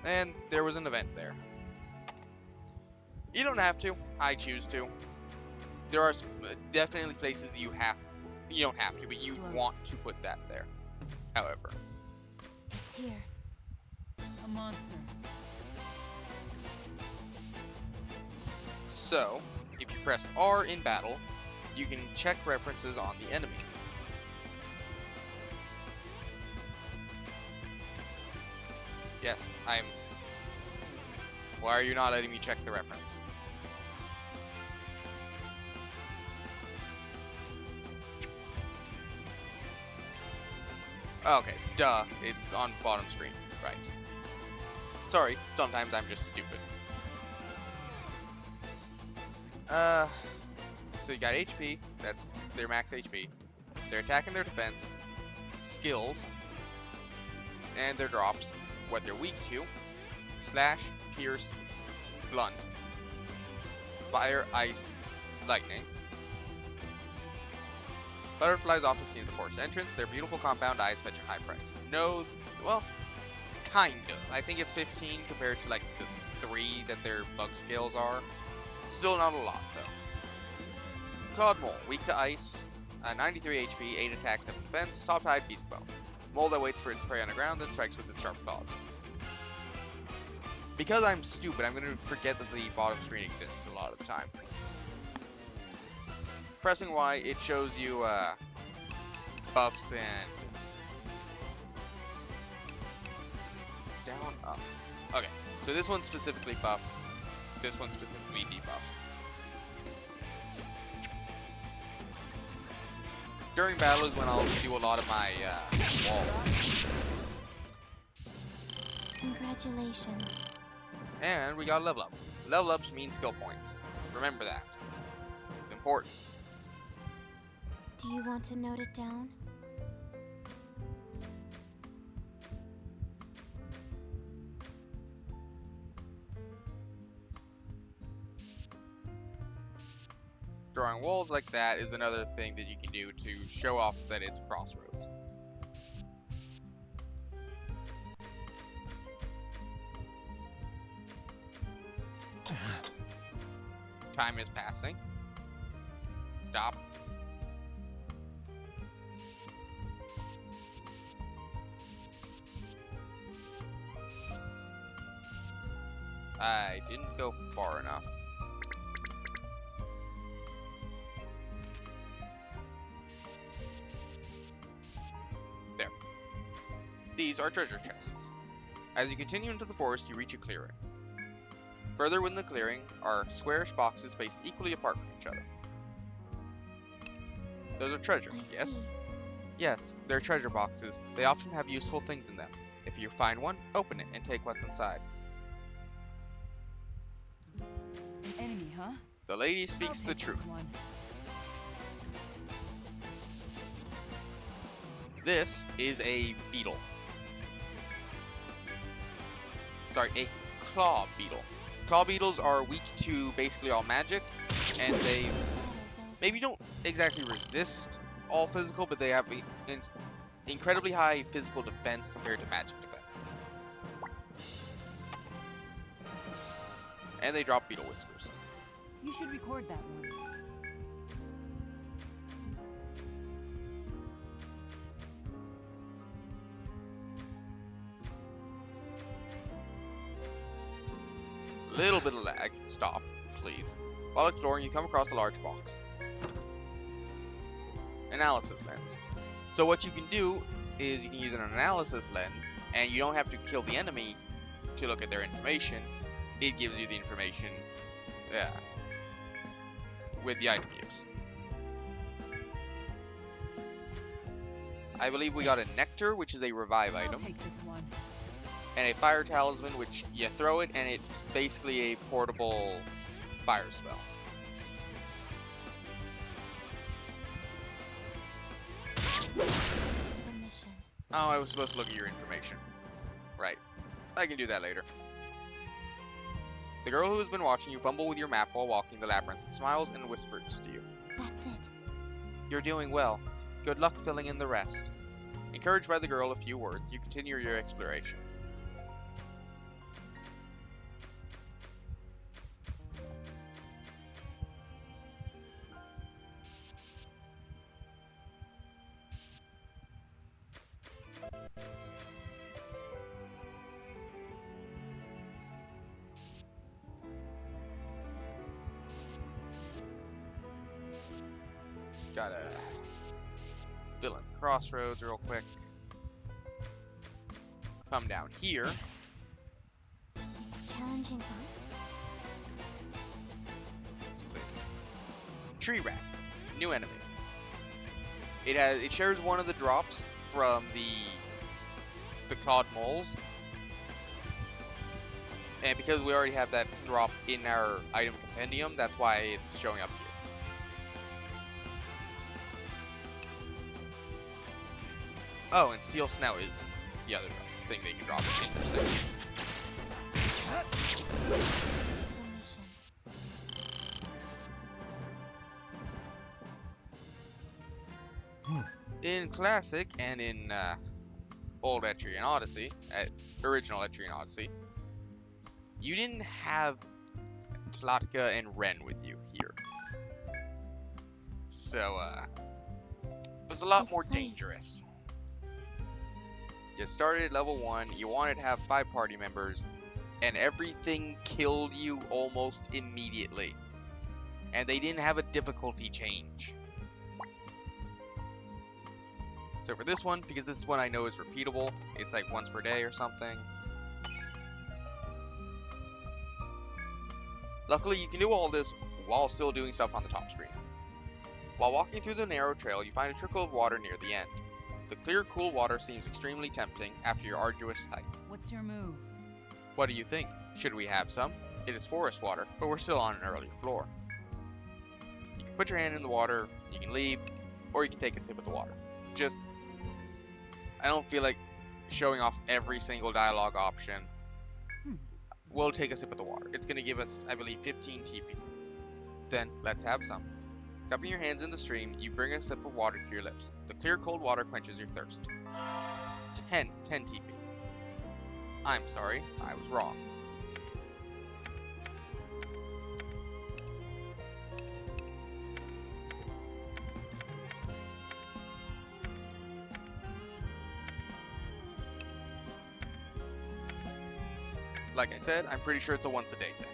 [SPEAKER 1] And there was an event there. You don't have to. I choose to. There are definitely places you don't have to, but you want to put that there. However.
[SPEAKER 4] It's here.
[SPEAKER 8] A monster.
[SPEAKER 1] So, if you press R in battle, you can check references on the enemies. Yes, Why are you not letting me check the reference? Okay, duh. It's on bottom screen. Right. Sorry, sometimes I'm just stupid. So you got HP, that's their max HP, their attack and their defense, skills, and their drops, what they're weak to, slash, pierce, blunt, fire, ice, lightning. Butterflies often seen at the forest entrance. Their beautiful compound eyes fetch a high price. No, well, kind of. I think it's 15 compared to like the 3 that their bug scales are. Still not a lot though. Clawed Mole, weak to ice, 93 HP, 8 attack, 7 defense, top-tied beast bone. Mole that waits for its prey on the ground, then strikes with its sharp claws. Because I'm stupid, I'm going to forget that the bottom screen exists a lot of the time. Pressing Y, it shows you buffs and down, up. Okay, so this one specifically buffs, this one specifically debuffs. During battle is when I'll do a lot of my wall.
[SPEAKER 4] Congratulations.
[SPEAKER 1] And we got a level up. Level ups mean skill points. Remember that. It's important.
[SPEAKER 4] Do you want to note it down?
[SPEAKER 1] Drawing walls like that is another thing that you can do to show off that it's crossroads. Time is passing. Stop. I didn't go far enough. There. These are treasure chests. As you continue into the forest, you reach a clearing. Further within the clearing are squarish boxes spaced equally apart from each other. Those are treasure, yes?
[SPEAKER 4] See.
[SPEAKER 1] Yes, they're treasure boxes. They often have useful things in them. If you find one, open it and take what's inside.
[SPEAKER 8] An enemy, huh?
[SPEAKER 1] The lady speaks
[SPEAKER 8] I'll
[SPEAKER 1] the
[SPEAKER 8] take this
[SPEAKER 1] truth.
[SPEAKER 8] one.
[SPEAKER 1] This is a beetle. Sorry, a claw beetle. Claw beetles are weak to basically all magic, and they maybe don't exactly resist all physical, but they have incredibly high physical defense compared to magic defense. And they drop beetle whiskers.
[SPEAKER 8] You should record that one.
[SPEAKER 1] Little bit of lag. Stop, please. While exploring, you come across a large box. Analysis lens. So what you can do is you can use an analysis lens, and you don't have to kill the enemy to look at their information. It gives you the information with the item use. I believe we got a nectar, which is a revive
[SPEAKER 8] I'll
[SPEAKER 1] item,
[SPEAKER 8] take this one.
[SPEAKER 1] and a fire talisman, which you throw it and it's basically a portable fire spell. Oh, I was supposed to look at your information. Right. I can do that later. The girl who has been watching you fumble with your map while walking the labyrinth smiles and whispers to you.
[SPEAKER 4] That's it.
[SPEAKER 1] You're doing well. Good luck filling in the rest. Encouraged by the girl a few words, you continue your exploration. Just gotta fill in the crossroads real quick. Come down here.
[SPEAKER 4] It's challenging us.
[SPEAKER 1] Tree rat, new enemy. It shares one of the drops from the cod moles, and because we already have that drop in our item compendium, that's why it's showing up here. Oh, and steel snout is the other thing they can drop. Interesting.
[SPEAKER 4] To the mission.
[SPEAKER 1] In Classic and in Old Etrian Odyssey, original Etrian Odyssey, you didn't have Tlatka and Ren with you here. So, it was a lot
[SPEAKER 4] This
[SPEAKER 1] more
[SPEAKER 4] place.
[SPEAKER 1] dangerous. You started at level 1, you wanted to have 5 party members, and everything killed you almost immediately. And they didn't have a difficulty change. So for this one, because this one I know is repeatable, it's like once per day or something. Luckily, you can do all this while still doing stuff on the top screen. While walking through the narrow trail, you find a trickle of water near the end. The clear, cool water seems extremely tempting after your arduous hike.
[SPEAKER 8] What's your move?
[SPEAKER 1] What do you think? Should we have some? It is forest water, but we're still on an early floor. You can put your hand in the water, you can leave, or you can take a sip of the water. Just, I don't feel like showing off every single dialogue option. We'll take a sip of the water. It's going to give us, I believe, 15 TP. Then, let's have some. Cupping your hands in the stream, you bring a sip of water to your lips. The clear, cold water quenches your thirst. 10 TP. I'm sorry, I was wrong. Like I said, I'm pretty sure it's a once a day thing.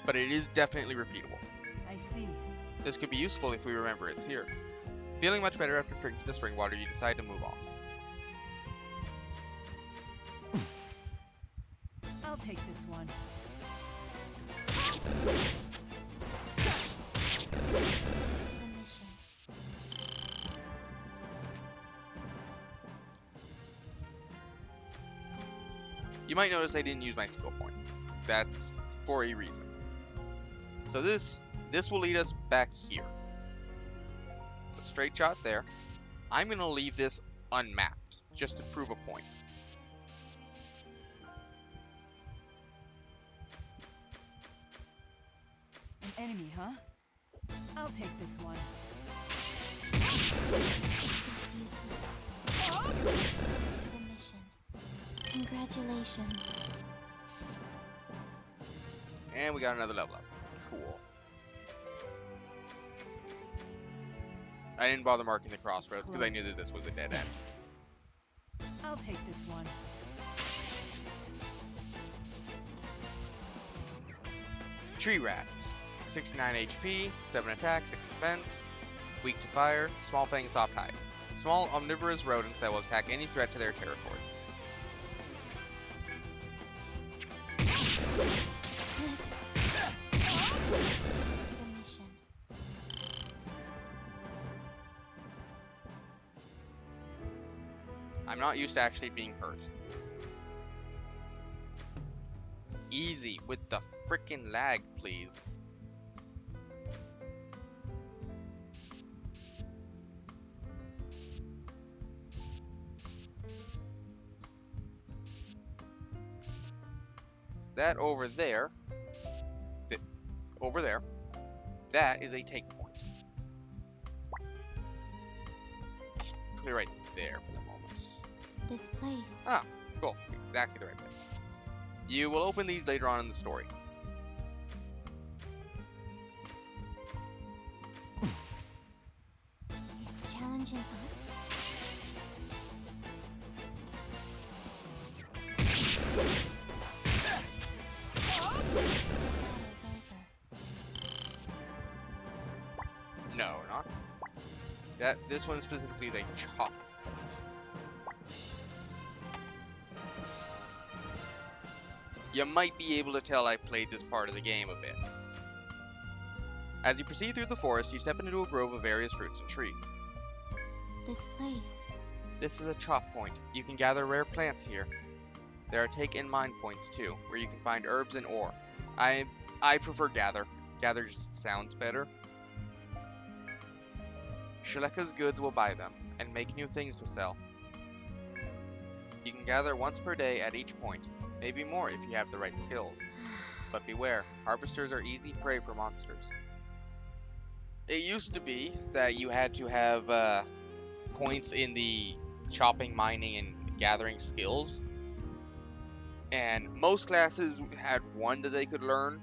[SPEAKER 1] But it is definitely repeatable.
[SPEAKER 8] I see.
[SPEAKER 1] This could be useful if we remember it's here. Feeling much better after drinking the spring water, you decide to move on.
[SPEAKER 8] I'll take this one.
[SPEAKER 4] To the mission.
[SPEAKER 1] You might notice I didn't use my skill point. That's for a reason. So this will lead us back here. So straight shot there. I'm going to leave this unmapped, just to prove a point.
[SPEAKER 8] An enemy, huh? I'll take this one.
[SPEAKER 4] It's useless. To the mission. Congratulations.
[SPEAKER 1] And we got another level up. Cool. I didn't bother marking the crossroads because I knew that this was a dead end.
[SPEAKER 8] I'll take this one.
[SPEAKER 1] Tree rats. 69 HP, 7 attack, 6 defense, weak to fire, small fang, soft hide. Small omnivorous rodents that will attack any threat to their territory.
[SPEAKER 4] Dismiss. To the mission.
[SPEAKER 1] I'm not used to actually being hurt. Easy with the frickin' lag, please. That over there, that is a take point. Just put it right there for the moment.
[SPEAKER 4] This place.
[SPEAKER 1] Ah, cool. Exactly the right place. You will open these later on in the story.
[SPEAKER 4] It's challenging us. Battle's over.
[SPEAKER 1] No, not. This one specifically is a chop point. You might be able to tell I played this part of the game a bit. As you proceed through the forest, you step into a grove of various fruits and trees.
[SPEAKER 4] This place.
[SPEAKER 1] This is a chop point. You can gather rare plants here. There are take and mine points too, where you can find herbs and ore. I prefer gather. Gather just sounds better. Shaleka's goods will buy them, and make new things to sell. You can gather once per day at each point, maybe more if you have the right skills. But beware, harvesters are easy prey for monsters. It used to be that you had to have points in the chopping, mining, and gathering skills. And most classes had one that they could learn.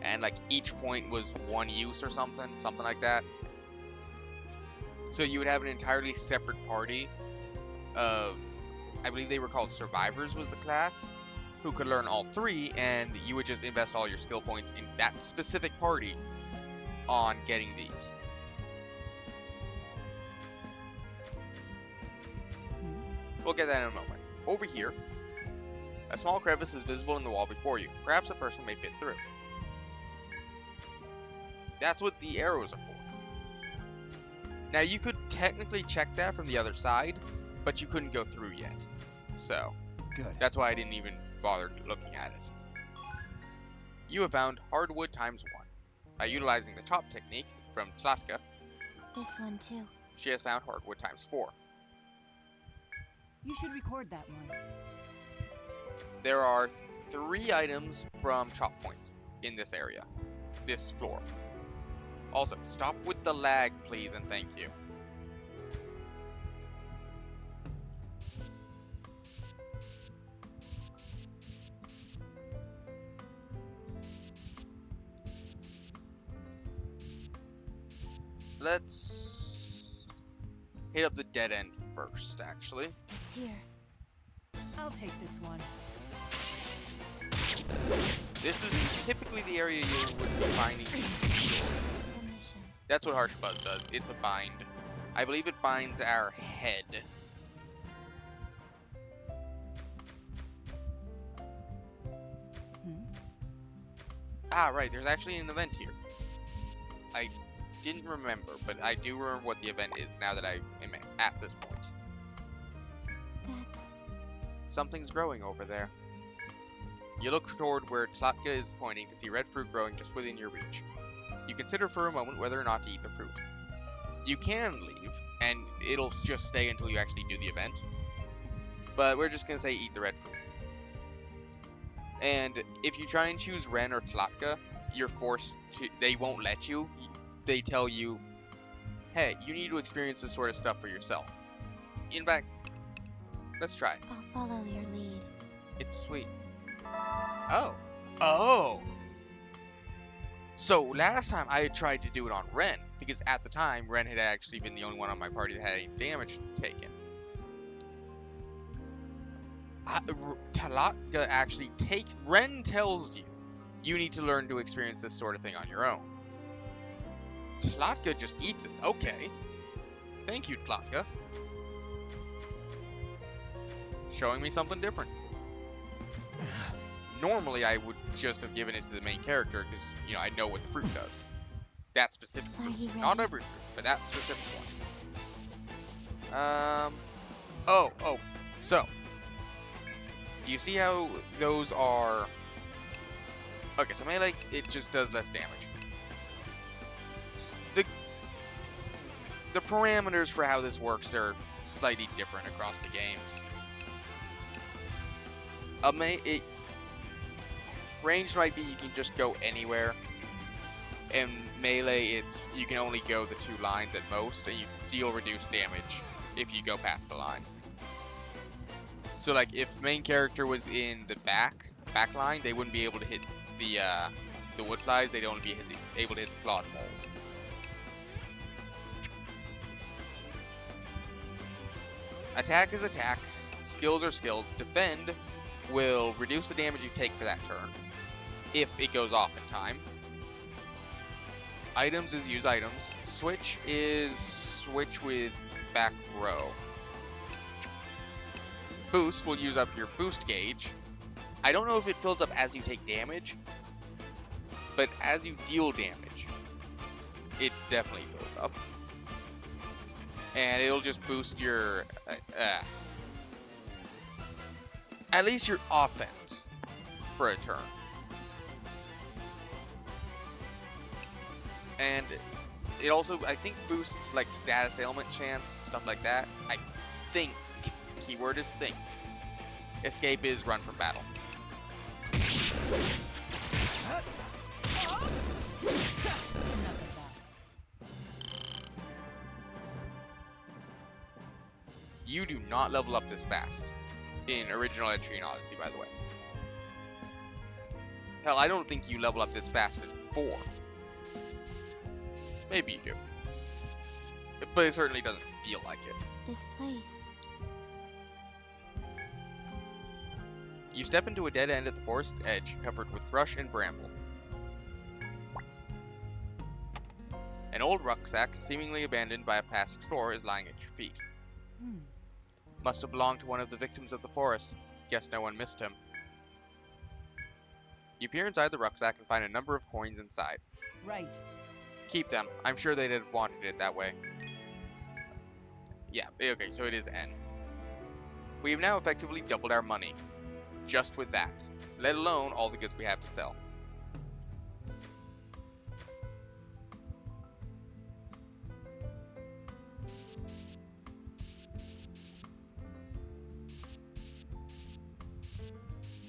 [SPEAKER 1] And like each point was one use or something like that. So you would have an entirely separate party of, I believe they were called survivors was the class, who could learn all three, and you would just invest all your skill points in that specific party on getting these. We'll get that in a moment. Over here, a small crevice is visible in the wall before you. Perhaps a person may fit through. That's what the arrows are for. Now you could technically check that from the other side, but you couldn't go through yet. So,
[SPEAKER 7] Good.
[SPEAKER 1] that's why I didn't even bother looking at it. You have found hardwood ×1. By utilizing the chop technique from Tlatka,
[SPEAKER 4] This one too.
[SPEAKER 1] she has found hardwood ×4.
[SPEAKER 8] You should record that one.
[SPEAKER 1] There are 3 items from chop points in this area, this floor. Also, stop with the lag, please, and thank you. Let's hit up the dead end first, actually.
[SPEAKER 4] It's here.
[SPEAKER 8] I'll take this one.
[SPEAKER 1] This is typically the area you would be finding these tools.
[SPEAKER 4] To the mission.
[SPEAKER 1] That's what Harsh Buzz does. It's a bind. I believe it binds our head. Ah, right. There's actually an event here. I didn't remember, but I do remember what the event is now that I am at this point.
[SPEAKER 4] That's...
[SPEAKER 1] Something's growing over there. You look toward where Tlatka is pointing to see red fruit growing just within your reach. You consider for a moment whether or not to eat the fruit. You can leave, and it'll just stay until you actually do the event. But we're just going to say eat the red fruit. And if you try and choose Ren or Tlatka, you're forced to, they won't let you. They tell you, hey, you need to experience this sort of stuff for yourself. In fact, let's try it.
[SPEAKER 4] I'll follow your lead.
[SPEAKER 1] It's sweet. Oh. Oh! So last time I had tried to do it on Ren, because at the time, Ren had actually been the only one on my party that had any damage taken. Talatka actually takes... Ren tells you, you need to learn to experience this sort of thing on your own. Talatka just eats it. Okay. Thank you, Talatka. Showing me something different. Normally, I would just have given it to the main character because, you know, I know what the fruit does. That specific fruit. Not every fruit, but that specific one. Oh. So, do you see how those are... Okay, so melee, it just does less damage. The parameters for how this works are slightly different across the games. Ranged might be you can just go anywhere, and melee it's you can only go the 2 lines at most, and you deal reduced damage if you go past the line. So like if main character was in the back line, they wouldn't be able to hit the wood flies. They'd only be able to hit the clawed moles. Attack is attack. Skills are skills. Defend will reduce the damage you take for that turn, if it goes off in time. Items is use items. Switch is switch with back row. Boost will use up your boost gauge. I don't know if it fills up as you take damage, but as you deal damage, it definitely fills up. And it'll just boost your at least your offense for a turn. And it also, I think, boosts like status ailment chance, stuff like that. I think, keyword is think. Escape is run from battle. You do not level up this fast in original Etrian Odyssey, by the way. Hell, I don't think you level up this fast in 4. Maybe you do. But it certainly doesn't feel like it.
[SPEAKER 4] This place.
[SPEAKER 1] You step into a dead end at the forest edge covered with brush and bramble. An old rucksack, seemingly abandoned by a past explorer, is lying at your feet. Must have belonged to one of the victims of the forest. Guess no one missed him. You peer inside the rucksack and find a number of coins inside.
[SPEAKER 8] Right.
[SPEAKER 1] Keep them. I'm sure they'd have wanted it that way. Yeah, okay, so it is N. We have now effectively doubled our money. Just with that. Let alone all the goods we have to sell.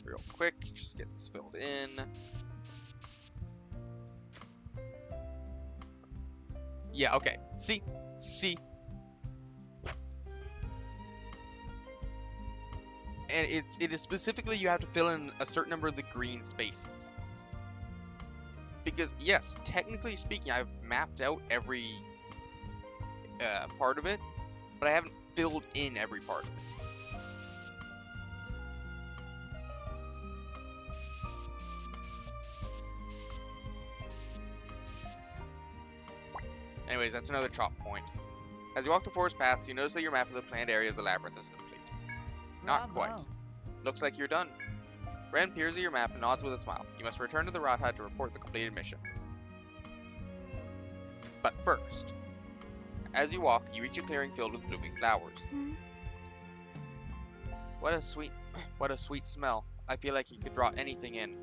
[SPEAKER 1] Real quick, just get this filled in. Yeah, okay. See? And it is specifically you have to fill in a certain number of the green spaces. Because, yes, technically speaking, I've mapped out every part of it, but I haven't filled in every part of it. Anyways, that's another chop point. As you walk the forest paths, you notice that your map of the planned area of the labyrinth is complete. Not
[SPEAKER 8] Bravo.
[SPEAKER 1] quite. Looks like you're done. Ren peers at your map and nods with a smile. You must return to the Rot Hut to report the completed mission. But first, as you walk, you reach a clearing filled with blooming flowers. What a sweet smell. I feel like you could draw anything in.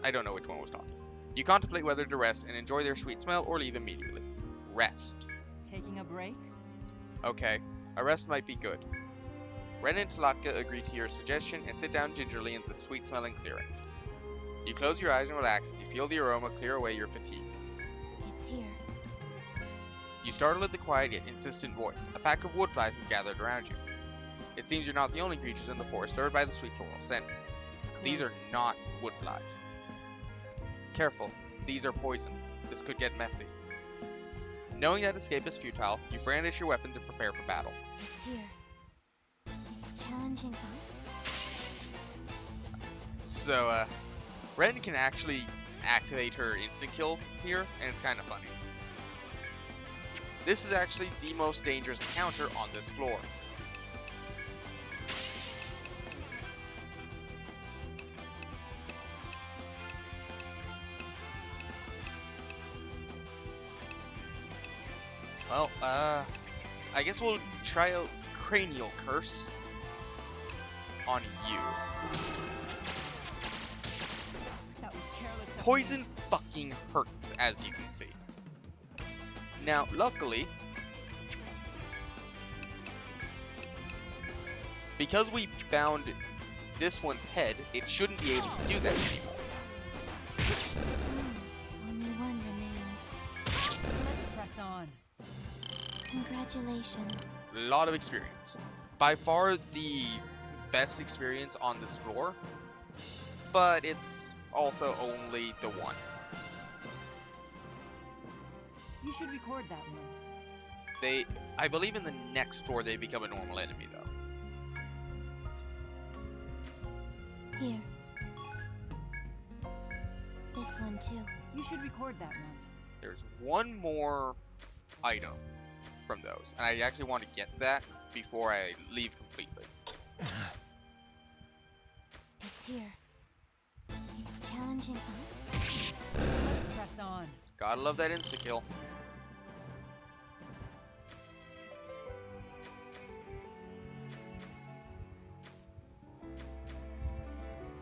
[SPEAKER 1] I don't know which one was talking. You contemplate whether to rest and enjoy their sweet smell or leave immediately. Rest.
[SPEAKER 8] Taking a break?
[SPEAKER 1] Okay, a rest might be good. Ren and Talatka agree to your suggestion and sit down gingerly in the sweet-smelling clearing. You close your eyes and relax as you feel the aroma clear away your fatigue.
[SPEAKER 4] It's here.
[SPEAKER 1] You startle at the quiet yet insistent voice. A pack of wood flies has gathered around you. It seems you're not the only creatures in the forest lured by the sweet floral scent.
[SPEAKER 8] It's close.
[SPEAKER 1] These are not wood flies. Careful, these are poison. This could get messy. Knowing that escape is futile, you brandish your weapons and prepare for battle.
[SPEAKER 4] It's here. It's challenging us.
[SPEAKER 1] So, Ren can actually activate her instant kill here, and it's kind of funny. This is actually the most dangerous encounter on this floor. Well, I guess we'll try out Cranial Curse on you.
[SPEAKER 8] That was careless of me.
[SPEAKER 1] Poison fucking hurts, as you can see. Now, luckily, because we bound this one's head, it shouldn't be able to do that anymore.
[SPEAKER 4] Only one remains.
[SPEAKER 8] Let's press on.
[SPEAKER 4] Congratulations.
[SPEAKER 1] A lot of experience. By far the best experience on this floor, but it's also only the one.
[SPEAKER 8] You should record that one.
[SPEAKER 1] I believe in the next floor they become a normal enemy though.
[SPEAKER 4] Here. This one too.
[SPEAKER 8] You should record that one.
[SPEAKER 1] There's one more item from those, and I actually want to get that before I leave completely.
[SPEAKER 4] It's here. It's challenging us.
[SPEAKER 8] Let's press on.
[SPEAKER 1] Gotta love that insta-kill.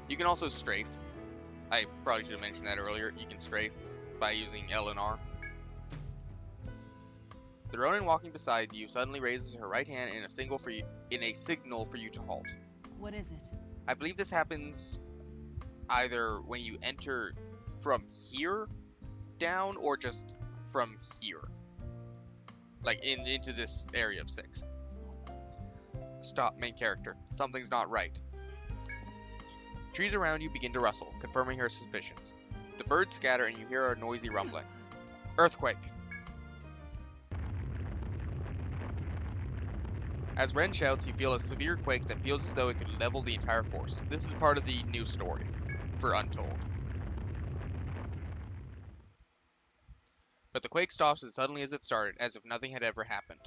[SPEAKER 1] You can also strafe. I probably should have mentioned that earlier. You can strafe by using L and R. The Ronin walking beside you suddenly raises her right hand in a signal for you to halt.
[SPEAKER 8] What is it?
[SPEAKER 1] I believe this happens either when you enter from here down or just from here. Like into this area of 6. Stop, main character. Something's not right. Trees around you begin to rustle, confirming her suspicions. The birds scatter and you hear a noisy rumbling. Earthquake! As Ren shouts, you feel a severe quake that feels as though it could level the entire forest. This is part of the new story for Untold. But the quake stops as suddenly as it started, as if nothing had ever happened.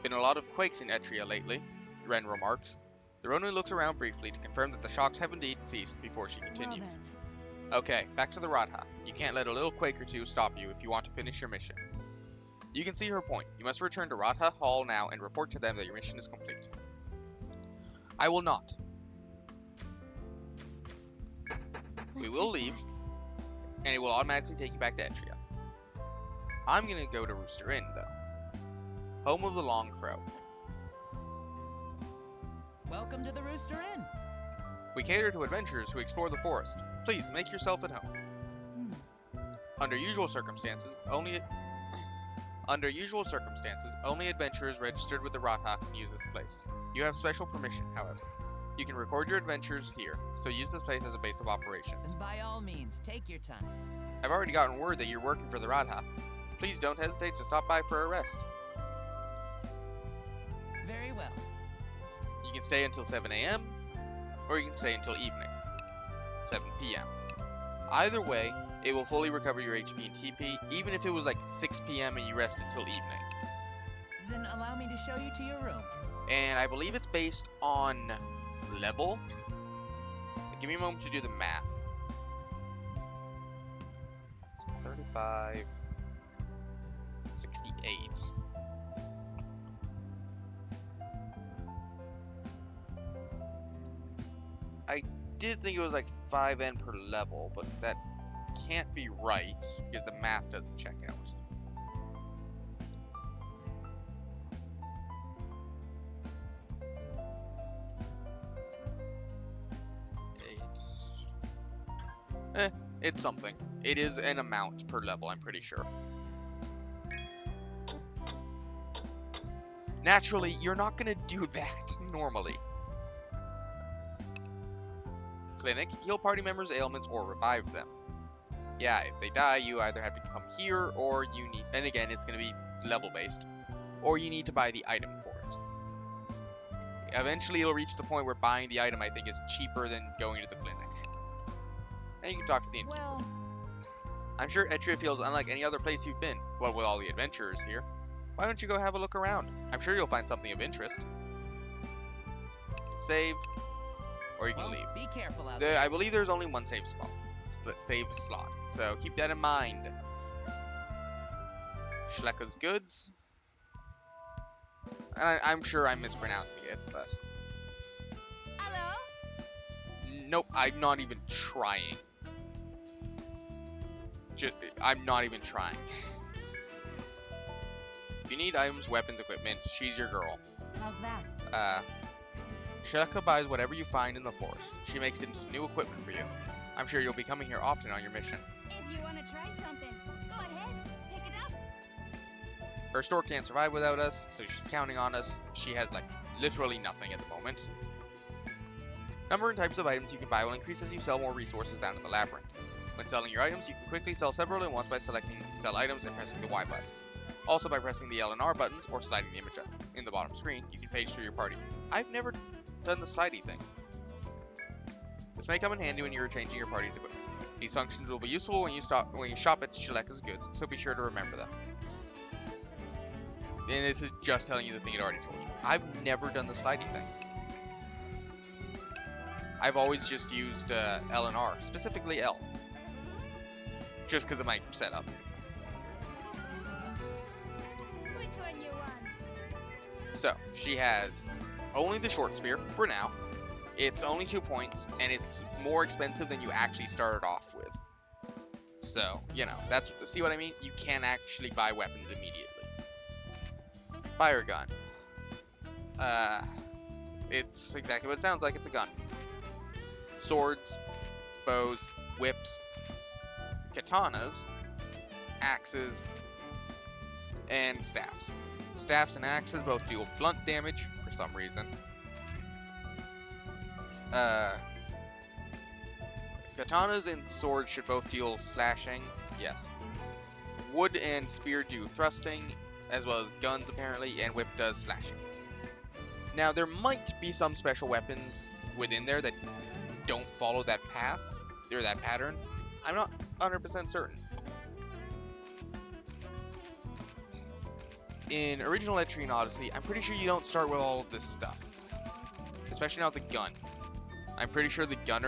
[SPEAKER 1] Been a lot of quakes in Etria lately, Ren remarks. The Ronin looks around briefly to confirm that the shocks have indeed ceased before she continues.
[SPEAKER 8] Well
[SPEAKER 1] Okay, back to the Radha. You can't let a little quake or two stop you if you want to finish your mission. You can see her point. You must return to Radha Hall now and report to them that your mission is complete. I will not. We will leave, and it will automatically take you back to Etria. I'm gonna go to Rooster Inn, though. Home of the Long Crow.
[SPEAKER 2] Welcome to the Rooster Inn.
[SPEAKER 1] We cater to adventurers who explore the forest. Please, make yourself at home. Under usual circumstances, only adventurers registered with the Radha can use this place. You have special permission, however. You can record your adventures here, so use this place as a base of operations.
[SPEAKER 2] And by all means, take your time.
[SPEAKER 1] I've already gotten word that you're working for the Radha. Please don't hesitate to stop by for a rest.
[SPEAKER 2] Very well.
[SPEAKER 1] You can stay until 7 a.m., or you can stay until evening, 7 p.m. Either way, it will fully recover your HP and TP, even if it was like 6 p.m. and you rest until evening.
[SPEAKER 2] Then allow me to show you to your room.
[SPEAKER 1] And I believe it's based on level. Give me a moment to do the math. 35, 68. I did think it was like 5N per level, but that can't be right because the math doesn't check out. It's something. It is an amount per level, I'm pretty sure. Naturally, you're not gonna do that normally. Clinic, heal party members' ailments or revive them. Yeah, if they die, you either have to come here or you need, and again, it's gonna be level based, or you need to buy the item for it. Eventually, it'll reach the point where buying the item, I think, is cheaper than going to the clinic. And you can talk to the innkeeper.
[SPEAKER 2] Well,
[SPEAKER 1] I'm sure Etria feels unlike any other place you've been, well, with all the adventurers here. Why don't you go have a look around? I'm sure you'll find something of interest. Save, or you can
[SPEAKER 2] well,
[SPEAKER 1] leave.
[SPEAKER 2] be careful out there.
[SPEAKER 1] I believe there's only one save spot. Save slot. So keep that in mind. Schleka's Goods. And I'm sure I'm mispronouncing it, but...
[SPEAKER 4] Hello?
[SPEAKER 1] Nope, I'm not even trying. I'm not even trying. If you need items, weapons, equipment, she's your girl.
[SPEAKER 8] How's that?
[SPEAKER 1] Shleka buys whatever you find in the forest. She makes it into new equipment for you. I'm sure you'll be coming here often on your mission.
[SPEAKER 4] If you want to try something, go ahead. Pick it up.
[SPEAKER 1] Her store can't survive without us, so she's counting on us. She has, like, literally nothing at the moment. Number and types of items you can buy will increase as you sell more resources down in the labyrinth. When selling your items, you can quickly sell several at once by selecting Sell Items and pressing the Y button. Also, by pressing the L and R buttons or sliding the image up in the bottom screen, you can page through your party. I've never done the slidey thing. This may come in handy when you're changing your party's equipment. These functions will be useful when you shop at Shleka's Goods, so be sure to remember them. And this is just telling you the thing it already told you. I've never done the slidey thing. I've always just used L and R, specifically L. Just because of my setup.
[SPEAKER 4] Which one you want?
[SPEAKER 1] So, she has only the short spear, for now. It's only 2 points, and it's more expensive than you actually started off with. So, you know, see what I mean? You can actually buy weapons immediately. Fire gun. It's exactly what it sounds like, it's a gun. Swords, bows, whips, katanas, axes, and staffs. Staffs and axes both deal blunt damage for some reason. Katanas and swords should both deal slashing, yes. Wood and spear do thrusting, as well as guns apparently, and whip does slashing. Now there might be some special weapons within there that don't follow that path, or that pattern. I'm not 100% certain. In original Etrian Odyssey, I'm pretty sure you don't start with all of this stuff. Especially not the gun. I'm pretty sure the gun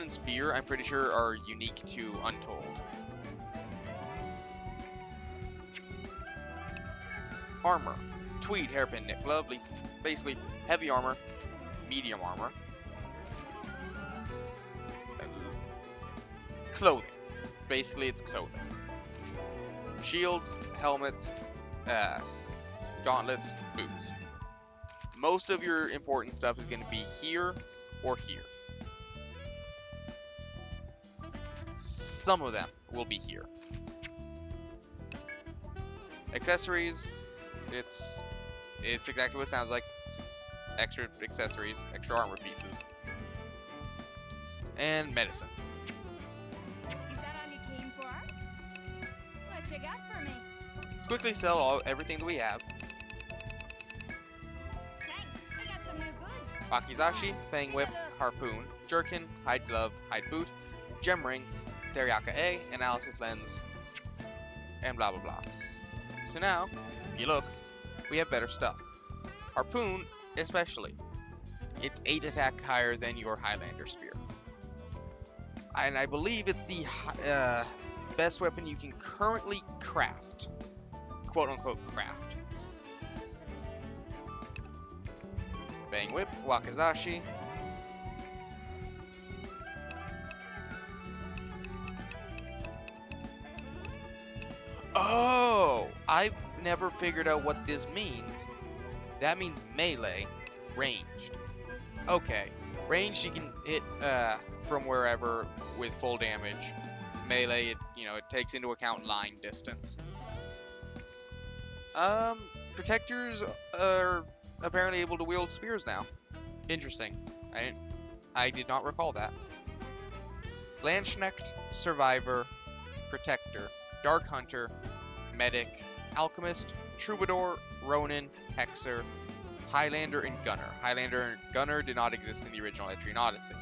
[SPEAKER 1] and spear, I'm pretty sure are unique to Untold. Armor. Tweed, hairpin, knit, glove, leaf, basically heavy armor, medium armor. Clothing. Basically, it's clothing. Shields, helmets, gauntlets, boots. Most of your important stuff is going to be here or here. Some of them will be here. Accessories, it's exactly what it sounds like. Extra accessories, extra armor pieces. And medicine.
[SPEAKER 4] Is that all you came for? What you got for me?
[SPEAKER 1] Let's quickly sell everything that we have.
[SPEAKER 4] Thanks. I got some new goods.
[SPEAKER 1] Wakizashi, Fang Whip, Harpoon, Jerkin, Hide Glove, Hide Boot, Gem Ring, Teriyaka A, Analysis Lens, and blah blah blah. So now, if you look, we have better stuff. Harpoon, especially. It's 8 attack higher than your Highlander Spear. And I believe it's the best weapon you can currently craft. Quote unquote craft. Bang Whip, Wakizashi. Oh! I've never figured out what this means. That means melee, ranged. Okay. Ranged, you can hit from wherever with full damage. Melee, it takes into account line distance. Protectors are apparently able to wield spears now. Interesting. I did not recall that. Landsknecht, Survivor, Protector, Dark Hunter, Medic, Alchemist, Troubadour, Ronin, Hexer, Highlander, and Gunner. Highlander and Gunner did not exist in the original Etrian Odyssey.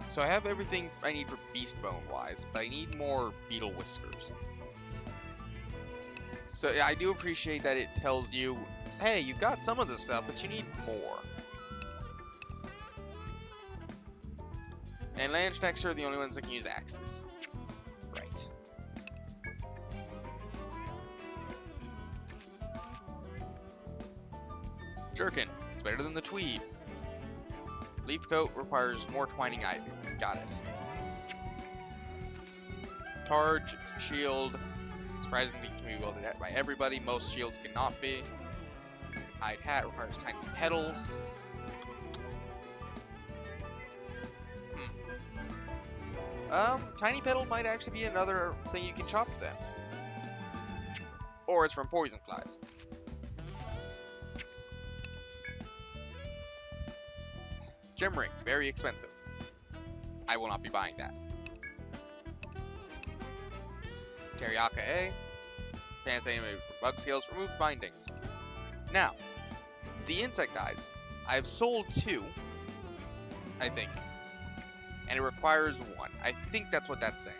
[SPEAKER 1] So I have everything I need for Beast Bone wise, but I need more Beetle Whiskers. So yeah, I do appreciate that it tells you, hey, you've got some of this stuff, but you need more. And Landsknechts are the only ones that can use axes. Right. Jerkin. It's better than the Tweed. Leaf Coat requires more twining ivy. Got it. Targe, shield. Surprisingly can be wielded by everybody. Most shields cannot be. Hide Hat requires tiny petals. Tiny Petal might actually be another thing you can chop then. Or it's from poison flies. Gem Ring, very expensive. I will not be buying that. Teriyaka A. Pants animated for bug scales, removes bindings. Now, the insect eyes. I've sold 2, I think. And it requires 1. I think that's what that's saying.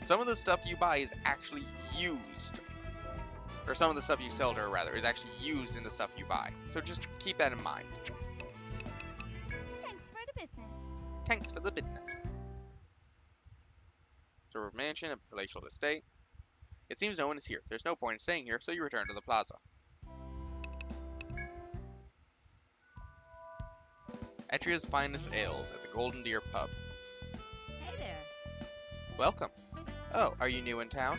[SPEAKER 1] Some of the stuff you buy is actually used. Or some of the stuff you sell to her, rather, is actually used in the stuff you buy. So just keep that in mind.
[SPEAKER 4] Thanks for the business.
[SPEAKER 1] Thanks for the business. Sort mansion, a palatial estate. It seems no one is here. There's no point in staying here, so you return to the plaza. Etria's finest ales at the Golden Deer Pub.
[SPEAKER 3] Hey there.
[SPEAKER 1] Welcome. Oh, are you new in town?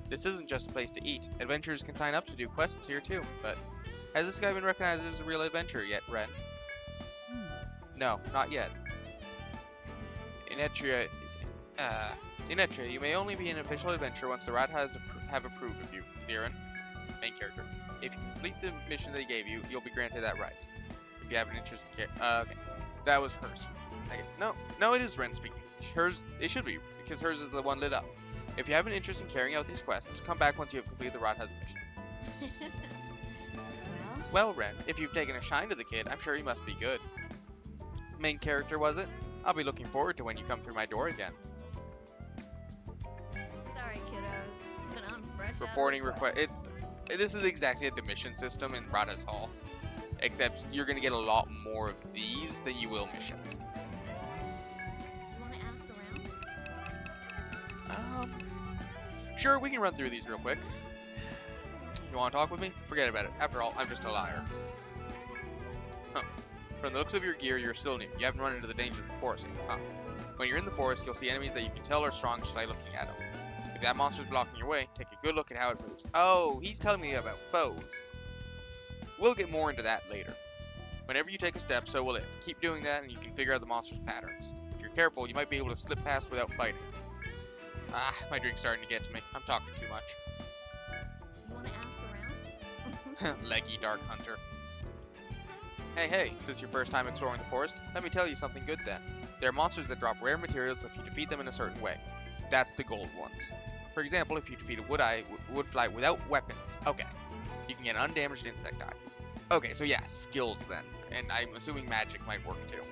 [SPEAKER 1] This isn't just a place to eat. Adventurers can sign up to do quests here too, but has this guy been recognized as a real adventurer yet, Ren? No, not yet. In Etria, you may only be an official adventurer once the Rat have approved of you, Zirin, main character. If you complete the mission they gave you, you'll be granted that right. If you have an interest in okay. That was hers. Okay. No, it is Ren speaking. Hers, it should be, because hers is the one lit up. If you have an interest in carrying out these quests, come back once you have completed the Rothhaus mission. Well, Ren, if you've taken a shine to the kid, I'm sure he must be good. Main character, was it? I'll be looking forward to when you come through my door again.
[SPEAKER 3] Sorry, kiddos, but I'm fresh
[SPEAKER 1] Reporting request. This is exactly the mission system in Radha's Hall. Except you're going to get a lot more of these than you will missions.
[SPEAKER 3] You want to ask around?
[SPEAKER 1] Sure, we can run through these real quick. You want to talk with me? Forget about it. After all, I'm just a liar. Huh. From the looks of your gear, you're still new. You haven't run into the dangers of the forest yet, huh? When you're in the forest, you'll see enemies that you can tell are strong just by looking at them. If that monster's blocking your way, take a good look at how it moves. Oh, he's telling me about foes. We'll get more into that later. Whenever you take a step, so will it. Keep doing that and you can figure out the monster's patterns. If you're careful, you might be able to slip past without fighting. Ah, my drink's starting to get to me. I'm talking too much.
[SPEAKER 3] You want to ask around?
[SPEAKER 1] Leggy Dark Hunter. Hey, is this your first time exploring the forest? Let me tell you something good then. There are monsters that drop rare materials if you defeat them in a certain way. That's the gold ones. For example, if you defeat a woodfly without weapons. Okay. You can get an undamaged insect eye. Okay, so yeah, skills then. And I'm assuming magic might work too.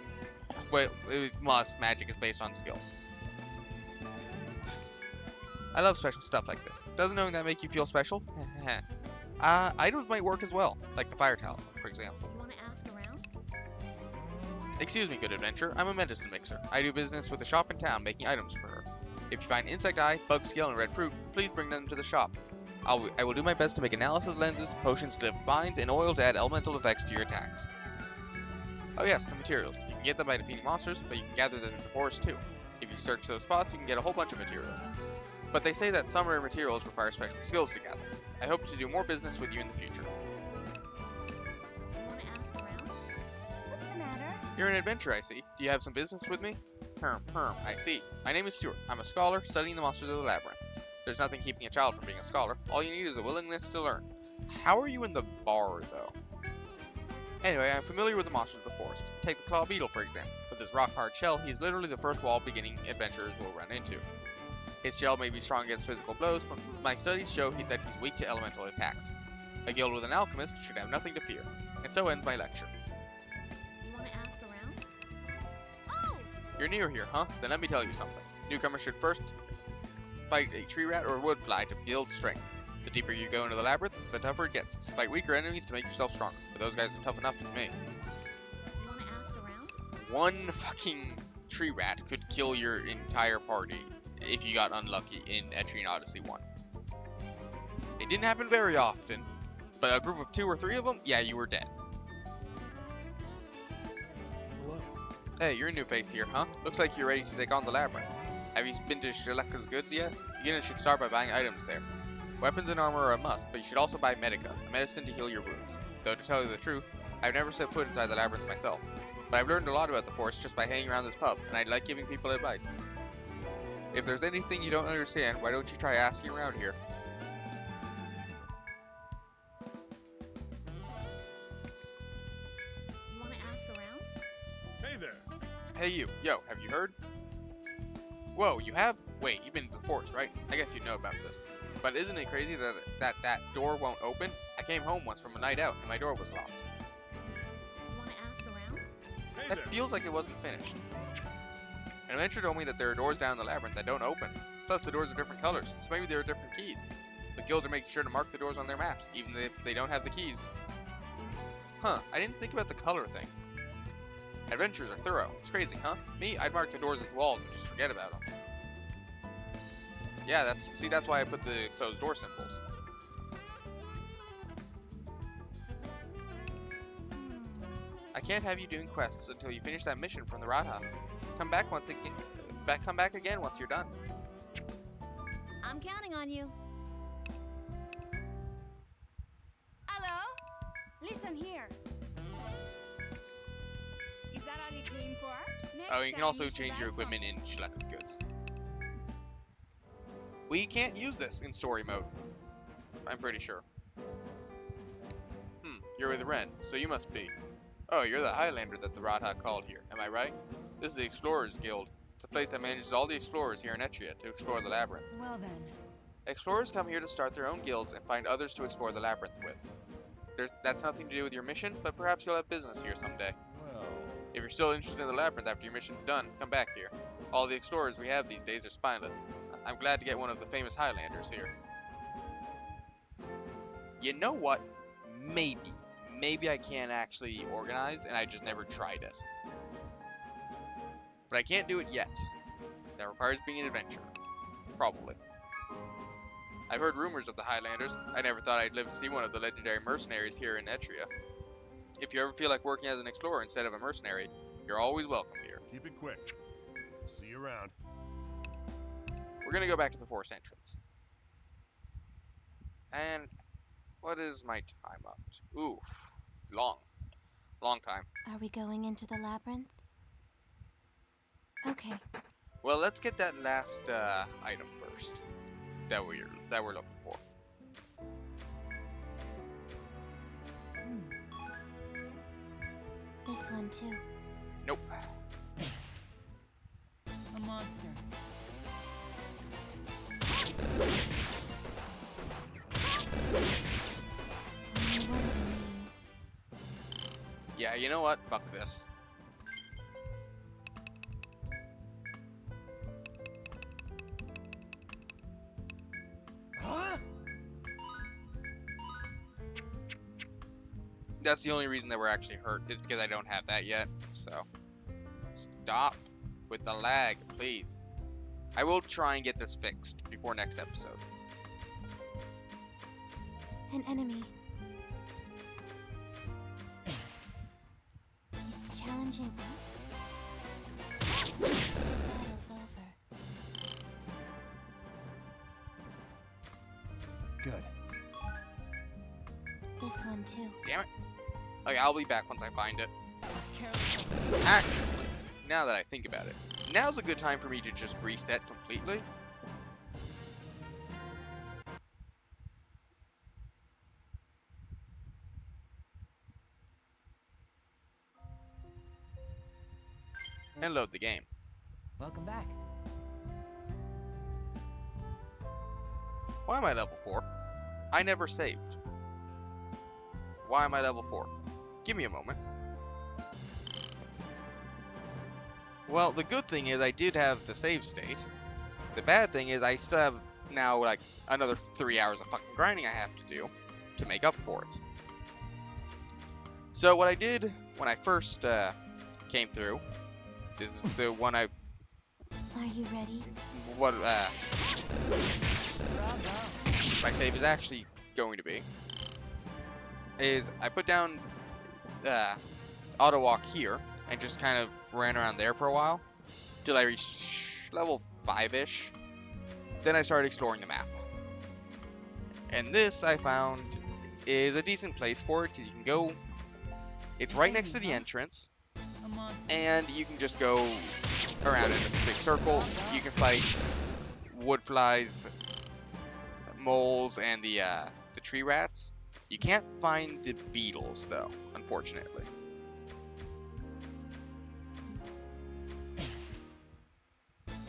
[SPEAKER 1] Well, it must. Magic is based on skills. I love special stuff like this. Doesn't knowing that make you feel special? Items might work as well, like the fire talisman, for example.
[SPEAKER 3] You want to ask around?
[SPEAKER 1] Excuse me, good adventurer. I'm a medicine mixer. I do business with a shop in town making items for her. If you find insect eye, bug scale, and red fruit, please bring them to the shop. I will do my best to make analysis lenses, potions to lift binds, and oil to add elemental effects to your attacks. Oh yes, the materials. You can get them by defeating monsters, but you can gather them in the forest too. If you search those spots, you can get a whole bunch of materials. But they say that some rare materials require special skills to gather. I hope to do more business with you in the future. You're an adventurer, I see. Do you have some business with me? I see. My name is Stuart. I'm a scholar studying the monsters of the labyrinth. There's nothing keeping a child from being a scholar. All you need is a willingness to learn. How are you in the bar, though? Anyway, I'm familiar with the monsters of the forest. Take the claw beetle, for example. With his rock-hard shell, he's literally the first wall beginning adventurers will run into. His shell may be strong against physical blows, but my studies show that he's weak to elemental attacks. A guild with an alchemist should have nothing to fear. And so ends my lecture.
[SPEAKER 4] You want to ask around? Oh!
[SPEAKER 1] You're new here, huh? Then let me tell you something. Newcomers should first fight a tree rat or a wood fly to build strength. The deeper you go into the labyrinth, the tougher it gets. Fight weaker enemies to make yourself stronger. But those guys are tough enough for me.
[SPEAKER 4] You want to ask around?
[SPEAKER 1] One fucking tree rat could kill your entire party if you got unlucky in Etrian Odyssey 1. It didn't happen very often, but a group of 2 or 3 of them, yeah, you were dead.
[SPEAKER 6] Hello.
[SPEAKER 1] Hey, you're a new face here, huh? Looks like you're ready to take on the labyrinth. Have you been to Shaleka's Goods yet? Beginners should start by buying items there. Weapons and armor are a must, but you should also buy medica, a medicine to heal your wounds. Though to tell you the truth, I've never set foot inside the labyrinth myself. But I've learned a lot about the forest just by hanging around this pub, and I'd like giving people advice. If there's anything you don't understand, why don't you try asking around here?
[SPEAKER 4] You want to ask around?
[SPEAKER 6] Hey there.
[SPEAKER 1] Hey you, yo, have you heard? Whoa, you have? Wait, you've been to the forest, right? I guess you know about this. But isn't it crazy that door won't open? I came home once from a night out, and my door was locked.
[SPEAKER 4] You want to ask around?
[SPEAKER 6] Hey
[SPEAKER 1] That
[SPEAKER 6] there.
[SPEAKER 1] feels like it wasn't finished. An adventurer told me that there are doors down the labyrinth that don't open. Plus, the doors are different colors, so maybe there are different keys. The guilds are making sure to mark the doors on their maps, even if they don't have the keys. Huh, I didn't think about the color thing. Adventurers are thorough. It's crazy, huh? Me, I'd mark the doors as walls and just forget about them. Yeah, that's why I put the closed door symbols. I can't have you doing quests until you finish that mission from the Radha. Come back again once you're done.
[SPEAKER 4] I'm counting on you.
[SPEAKER 8] Hello? Listen here. Is that all you came for? Next
[SPEAKER 1] Oh, you can
[SPEAKER 8] time
[SPEAKER 1] also
[SPEAKER 8] should
[SPEAKER 1] change
[SPEAKER 8] have
[SPEAKER 1] your equipment in Shaleka's Goods. We can't use this in story mode. I'm pretty sure. You're with Ren, so you must be. Oh, you're the Highlander that the Radha called here, am I right? This is the Explorers Guild. It's a place that manages all the explorers here in Etria to explore the labyrinth.
[SPEAKER 8] Well then.
[SPEAKER 1] Explorers come here to start their own guilds and find others to explore the labyrinth with. That's nothing to do with your mission, but perhaps you'll have business here someday.
[SPEAKER 5] Well,
[SPEAKER 1] If you're still interested in the labyrinth after your mission's done, come back here. All the explorers we have these days are spineless. I'm glad to get one of the famous Highlanders here. You know what? Maybe I can actually organize, and I just never tried it. But I can't do it yet. That requires being an adventurer. Probably. I've heard rumors of the Highlanders. I never thought I'd live to see one of the legendary mercenaries here in Etria. If you ever feel like working as an explorer instead of a mercenary, you're always welcome here.
[SPEAKER 6] Keep it quick. See you around.
[SPEAKER 1] We're gonna go back to the forest entrance. And what is my time up to? Ooh, long time.
[SPEAKER 3] Are we going into the labyrinth? Okay.
[SPEAKER 1] Well, let's get that last item first that we're looking for.
[SPEAKER 3] This one too.
[SPEAKER 1] Nope.
[SPEAKER 8] A monster.
[SPEAKER 3] Only one remains.
[SPEAKER 1] Yeah, you know what? Fuck this.
[SPEAKER 7] Huh?
[SPEAKER 1] That's the only reason that we're actually hurt is because I don't have that yet. So stop with the lag, please. I will try and get this fixed before next episode.
[SPEAKER 3] An enemy. It's challenging us. Battle's over.
[SPEAKER 7] Good.
[SPEAKER 3] This one too.
[SPEAKER 1] Damn it. Okay, I'll be back once I find it.
[SPEAKER 8] As careless as
[SPEAKER 1] Actually, now that I think about it, now's a good time for me to just reset completely. And load the game.
[SPEAKER 2] Welcome back.
[SPEAKER 1] Why am I level 4? I never saved. Why am I level 4? Give me a moment. Well, the good thing is I did have the save state. The bad thing is I still have now like another 3 hours of fucking grinding I have to do to make up for it. So what I did when I first came through, this is the one I...
[SPEAKER 4] Are you ready?
[SPEAKER 1] What
[SPEAKER 2] Bravo.
[SPEAKER 1] my save is actually going to be is I put down auto walk here and just kind of ran around there for a while till I reached level 5-ish. Then I started exploring the map, and this I found is a decent place for it because you can go. It's right next to the entrance,
[SPEAKER 8] A monster.
[SPEAKER 1] and you can just go around in a big circle. You can fight wood flies, moles, and the tree rats. You can't find the beetles though, unfortunately.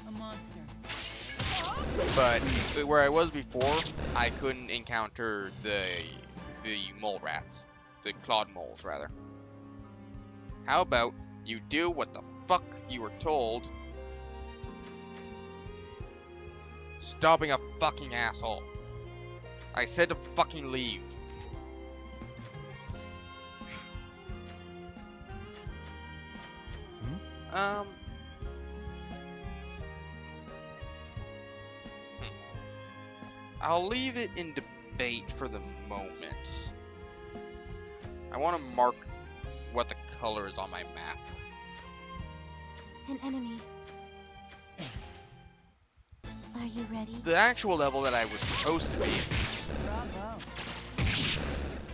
[SPEAKER 8] A monster.
[SPEAKER 1] But where I was before, I couldn't encounter the mole rats, the clawed moles rather. How about you do what the fuck you were told? Stop being a fucking asshole. I said to fucking leave. I'll leave it in debate for the moment. I want to mark what the color is on my map.
[SPEAKER 4] An enemy. Are you ready?
[SPEAKER 1] The actual level that I was supposed to be
[SPEAKER 2] Bravo.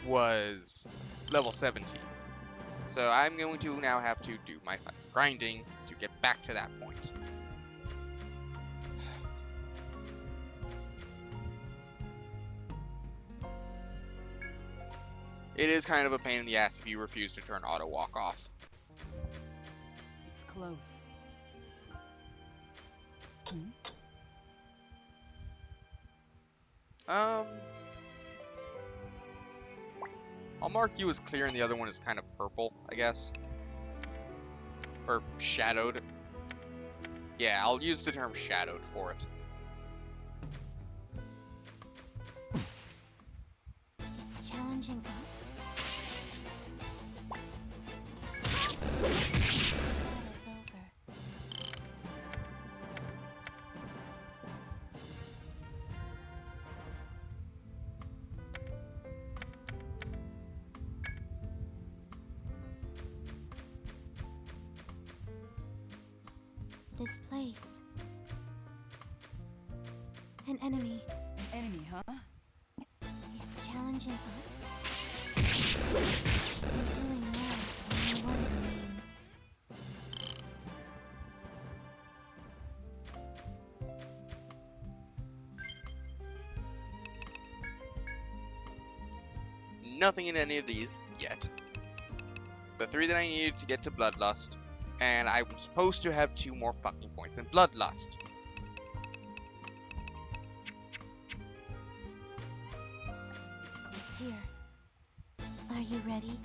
[SPEAKER 1] was level 17. So I'm going to now have to do my grinding to get back to that point. It is kind of a pain in the ass if you refuse to turn auto walk off.
[SPEAKER 8] It's close.
[SPEAKER 1] I'll mark you as clear and the other one is kind of purple, I guess. Or shadowed. Yeah, I'll use the term shadowed for it.
[SPEAKER 4] It's challenging us. Battle's over. This place. An enemy.
[SPEAKER 8] An enemy, huh?
[SPEAKER 4] It's challenging us. We're doing more. Only one remains.
[SPEAKER 1] Nothing in any of these yet. The 3 that I needed to get to Bloodlust, and I'm supposed to have 2 more fucking points in Bloodlust.
[SPEAKER 4] It's here. Are you ready?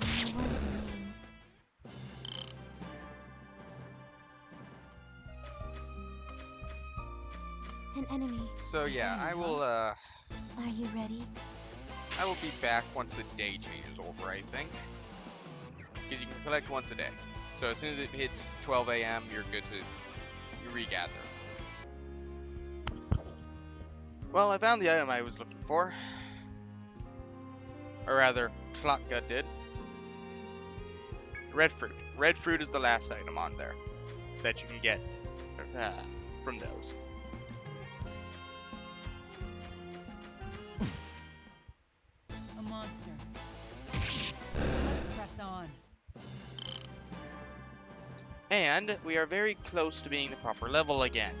[SPEAKER 4] Only one remains. An enemy.
[SPEAKER 1] So yeah, I will
[SPEAKER 4] Are you ready?
[SPEAKER 1] I will be back once the day changes over, I think. Because you can collect once a day. So as soon as it hits 12 a.m., you're good to regather. Well, I found the item I was looking for. Or rather, Tlatka did. Red fruit. Red fruit is the last item on there that you can get from those.
[SPEAKER 8] A monster.
[SPEAKER 1] And we are very close to being the proper level again.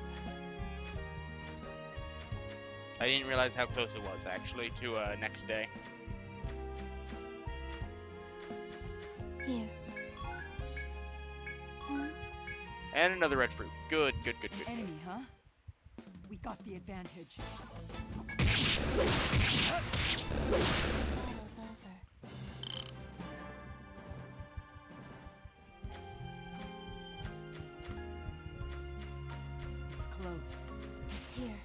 [SPEAKER 1] I didn't realize how close it was, actually, to next day.
[SPEAKER 4] Here.
[SPEAKER 1] And another red fruit. Good, good, good, good, good.
[SPEAKER 8] Enemy, huh? We got the advantage.
[SPEAKER 4] Battle's over.
[SPEAKER 8] It's close.
[SPEAKER 4] It's here.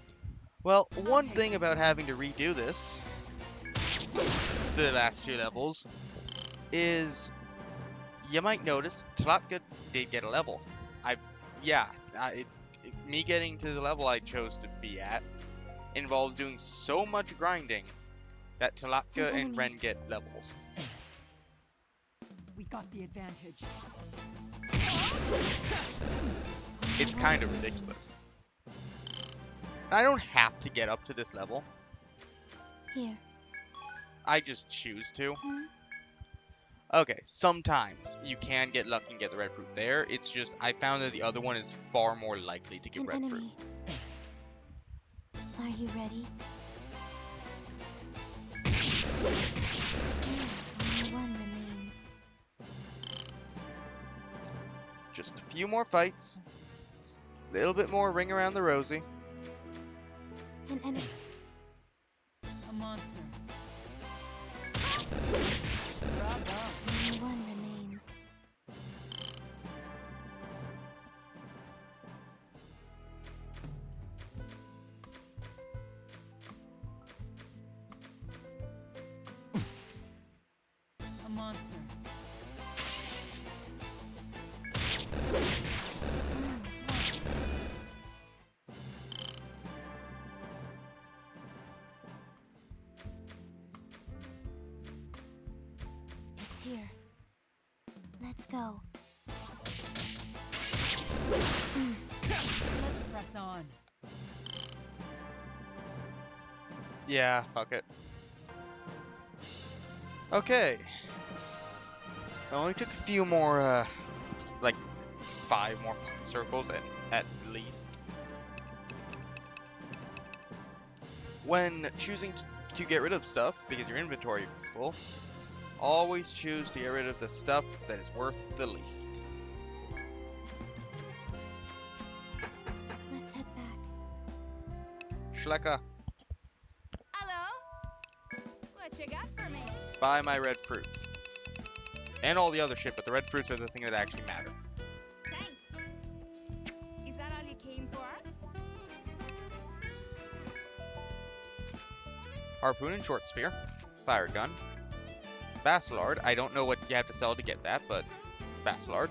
[SPEAKER 1] Well, one thing about having to redo this, the last two levels, is you might notice Tlatka did get a level. Me getting to the level I chose to be at involves doing so much grinding that Tlatka and Ren get levels.
[SPEAKER 8] We got the advantage.
[SPEAKER 1] It's kind of ridiculous. I don't have to get up to this level.
[SPEAKER 4] Here.
[SPEAKER 1] I just choose to. Okay, sometimes you can get lucky and get the red fruit there. It's just, I found that the other one is far more likely to get
[SPEAKER 4] An
[SPEAKER 1] red
[SPEAKER 4] enemy.
[SPEAKER 1] fruit.
[SPEAKER 4] Are you ready? Only one remains.
[SPEAKER 1] Just a few more fights. A little bit more ring around the rosy.
[SPEAKER 4] An enemy.
[SPEAKER 8] A monster.
[SPEAKER 4] Bravo. Only one remains.
[SPEAKER 8] A monster.
[SPEAKER 4] It's here. Let's go.
[SPEAKER 8] Let's press on.
[SPEAKER 1] Yeah, fuck it. Okay. I only took a few more, like 5 more circles at least. When choosing to get rid of stuff, because your inventory is full, always choose to get rid of the stuff that is worth the least.
[SPEAKER 4] Let's head back.
[SPEAKER 1] Schlecka,
[SPEAKER 3] Hello? What you got for me?
[SPEAKER 1] buy my red fruits. And all the other shit, but the red fruits are the thing that actually matter.
[SPEAKER 3] Thanks. Is that all you came for?
[SPEAKER 1] Harpoon and short spear. Fire gun. Basilard. I don't know what you have to sell to get that, but Basilard.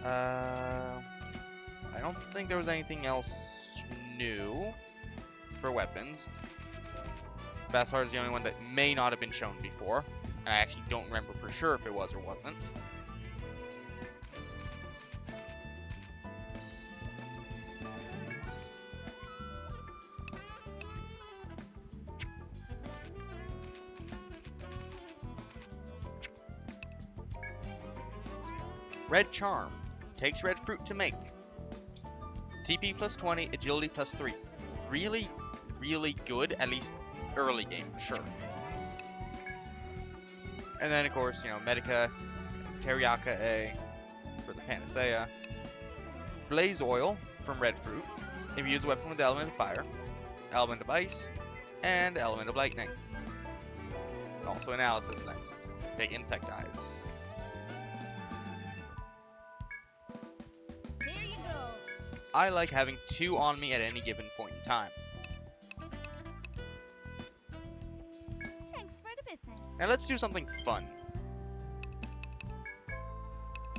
[SPEAKER 1] I don't think there was anything else new for weapons. Basilard is the only one that may not have been shown before, and I actually don't remember for sure if it was or wasn't. Red Charm. Takes red fruit to make. TP plus 20, agility plus 3. Really, really good, at least early game for sure. And then, of course, you know, Medica, Teriyaka A for the Panacea. Blaze Oil from red fruit. Imbues the weapon with the element of fire, element of ice, and element of lightning. Also analysis lenses. Take insect eyes.
[SPEAKER 3] Here you go.
[SPEAKER 1] I like having 2 on me at any given point in time.
[SPEAKER 4] Thanks for the business.
[SPEAKER 1] Now let's do something fun.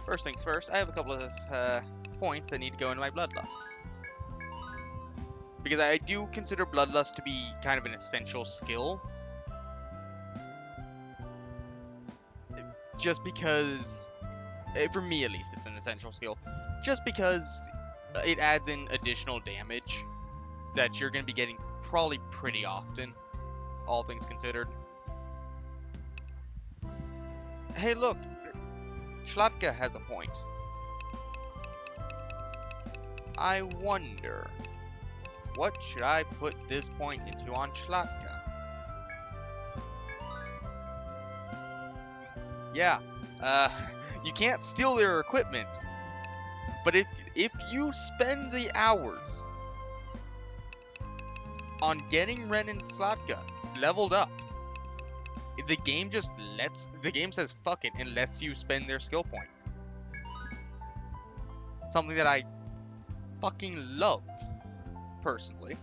[SPEAKER 1] First things first, I have a couple of points that need to go into my Bloodlust. Because I do consider Bloodlust to be kind of an essential skill. Just because, for me at least, it's an essential skill. Just because it adds in additional damage that you're going to be getting probably pretty often, all things considered. Hey look, Schlatka has a point. I wonder, what should I put this point into on Schlatka? Yeah, you can't steal their equipment, but if you spend the hours on getting Ren and Schlatka leveled up, the game says fuck it and lets you spend their skill point. Something that I fucking love, personally.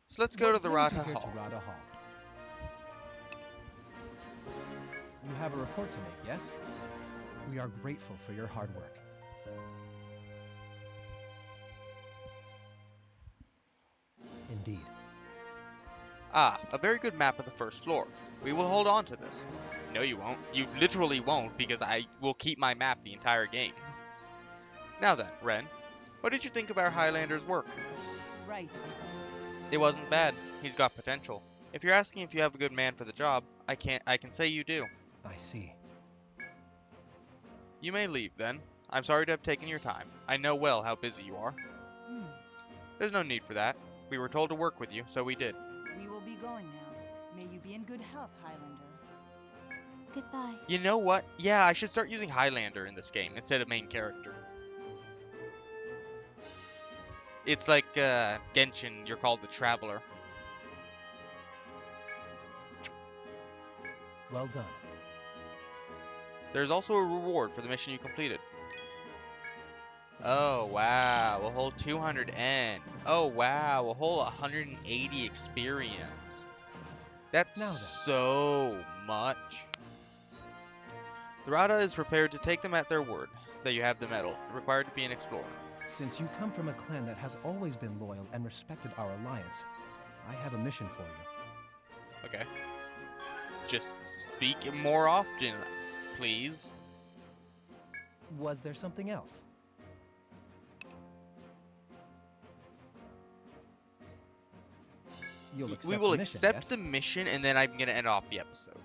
[SPEAKER 1] So let's go to the
[SPEAKER 7] What brings
[SPEAKER 1] Rada
[SPEAKER 7] you here
[SPEAKER 1] Hall.
[SPEAKER 7] to Rada Hall? You have a report to make, yes? We are grateful for your hard work. Indeed.
[SPEAKER 1] Ah, a very good map of the first floor. We will hold on to this. No, you won't. You literally won't, because I will keep my map the entire game. Now then, Ren, what did you think of our Highlander's work?
[SPEAKER 8] Right.
[SPEAKER 1] It wasn't bad. He's got potential. If you're asking if you have a good man for the job, I can say you do.
[SPEAKER 7] I see.
[SPEAKER 1] You may leave then. I'm sorry to have taken your time. I know well how busy you are. There's no need for that. We were told to work with you, so we did.
[SPEAKER 8] We will be going now. May you be in good health, Highlander.
[SPEAKER 4] Goodbye.
[SPEAKER 1] You know what? Yeah, I should start using Highlander in this game instead of main character. It's like Genshin, you're called the Traveler.
[SPEAKER 7] Well done.
[SPEAKER 1] There's also a reward for the mission you completed. Oh wow, a whole 200 N. Oh wow, a whole 180 experience. That's
[SPEAKER 7] Now then.
[SPEAKER 1] so much. The Rada is prepared to take them at their word that you have the medal required to be an explorer.
[SPEAKER 7] Since you come from a clan that has always been loyal and respected our alliance, I have a mission for you.
[SPEAKER 1] Okay. Just speak more often, please.
[SPEAKER 7] Was there something else? You'll accept
[SPEAKER 1] We will
[SPEAKER 7] the mission,
[SPEAKER 1] accept
[SPEAKER 7] yes?
[SPEAKER 1] the mission, and then I'm going to end off the episode.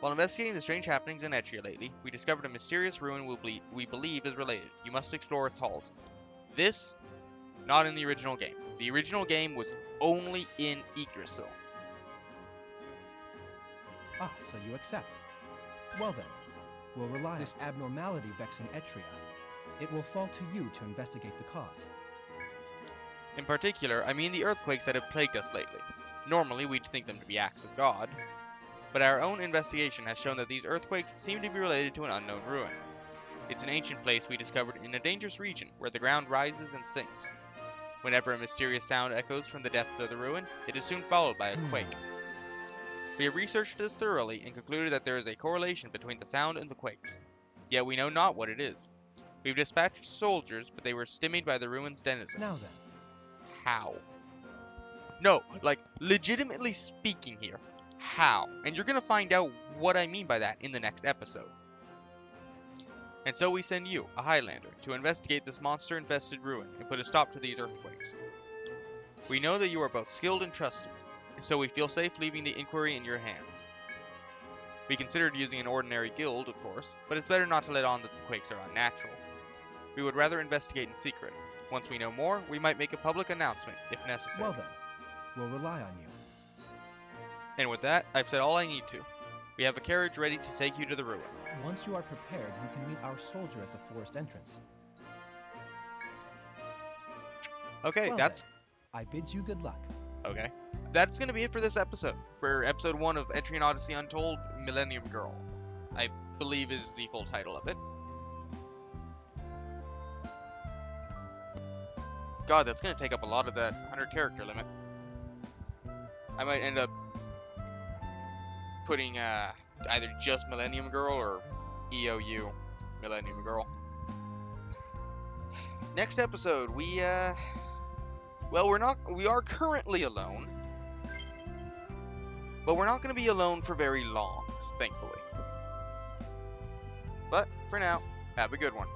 [SPEAKER 1] While investigating the strange happenings in Etria lately, we discovered a mysterious ruin we believe is related. You must explore its halls. This, not in the original game. The original game was only in Yggdrasil.
[SPEAKER 7] Ah, so you accept. Well then, we'll rely on this abnormality vexing Etria. It will fall to you to investigate the cause.
[SPEAKER 1] In particular, I mean the earthquakes that have plagued us lately. Normally, we'd think them to be acts of God, but our own investigation has shown that these earthquakes seem to be related to an unknown ruin. It's an ancient place we discovered in a dangerous region where the ground rises and sinks. Whenever a mysterious sound echoes from the depths of the ruin, it is soon followed by a quake. We have researched this thoroughly and concluded that there is a correlation between the sound and the quakes. Yet we know not what it is. We've dispatched soldiers, but they were stymied by the ruin's denizens.
[SPEAKER 7] Now then.
[SPEAKER 1] How? No, like, legitimately speaking here, how? And you're gonna find out what I mean by that in the next episode. And so we send you, a Highlander, to investigate this monster-infested ruin and put a stop to these earthquakes. We know that you are both skilled and trusted, and so we feel safe leaving the inquiry in your hands. We considered using an ordinary guild, of course, but it's better not to let on that the quakes are unnatural. We would rather investigate in secret. Once we know more, we might make a public announcement, if necessary.
[SPEAKER 7] Well then, we'll rely on you.
[SPEAKER 1] And with that, I've said all I need to. We have a carriage ready to take you to the ruin.
[SPEAKER 7] Once you are prepared, you can meet our soldier at the forest entrance.
[SPEAKER 1] Okay,
[SPEAKER 7] Well
[SPEAKER 1] that's...
[SPEAKER 7] then, I bid you good luck.
[SPEAKER 1] Okay. That's going to be it for this episode. For episode 1 of Etrian Odyssey Untold, Millennium Girl. I believe is the full title of it. God, that's going to take up a lot of that 100 character limit. I might end up putting either just Millennium Girl or EOU Millennium Girl. Next episode, we are currently alone, but we're not going to be alone for very long, thankfully. But for now, have a good one.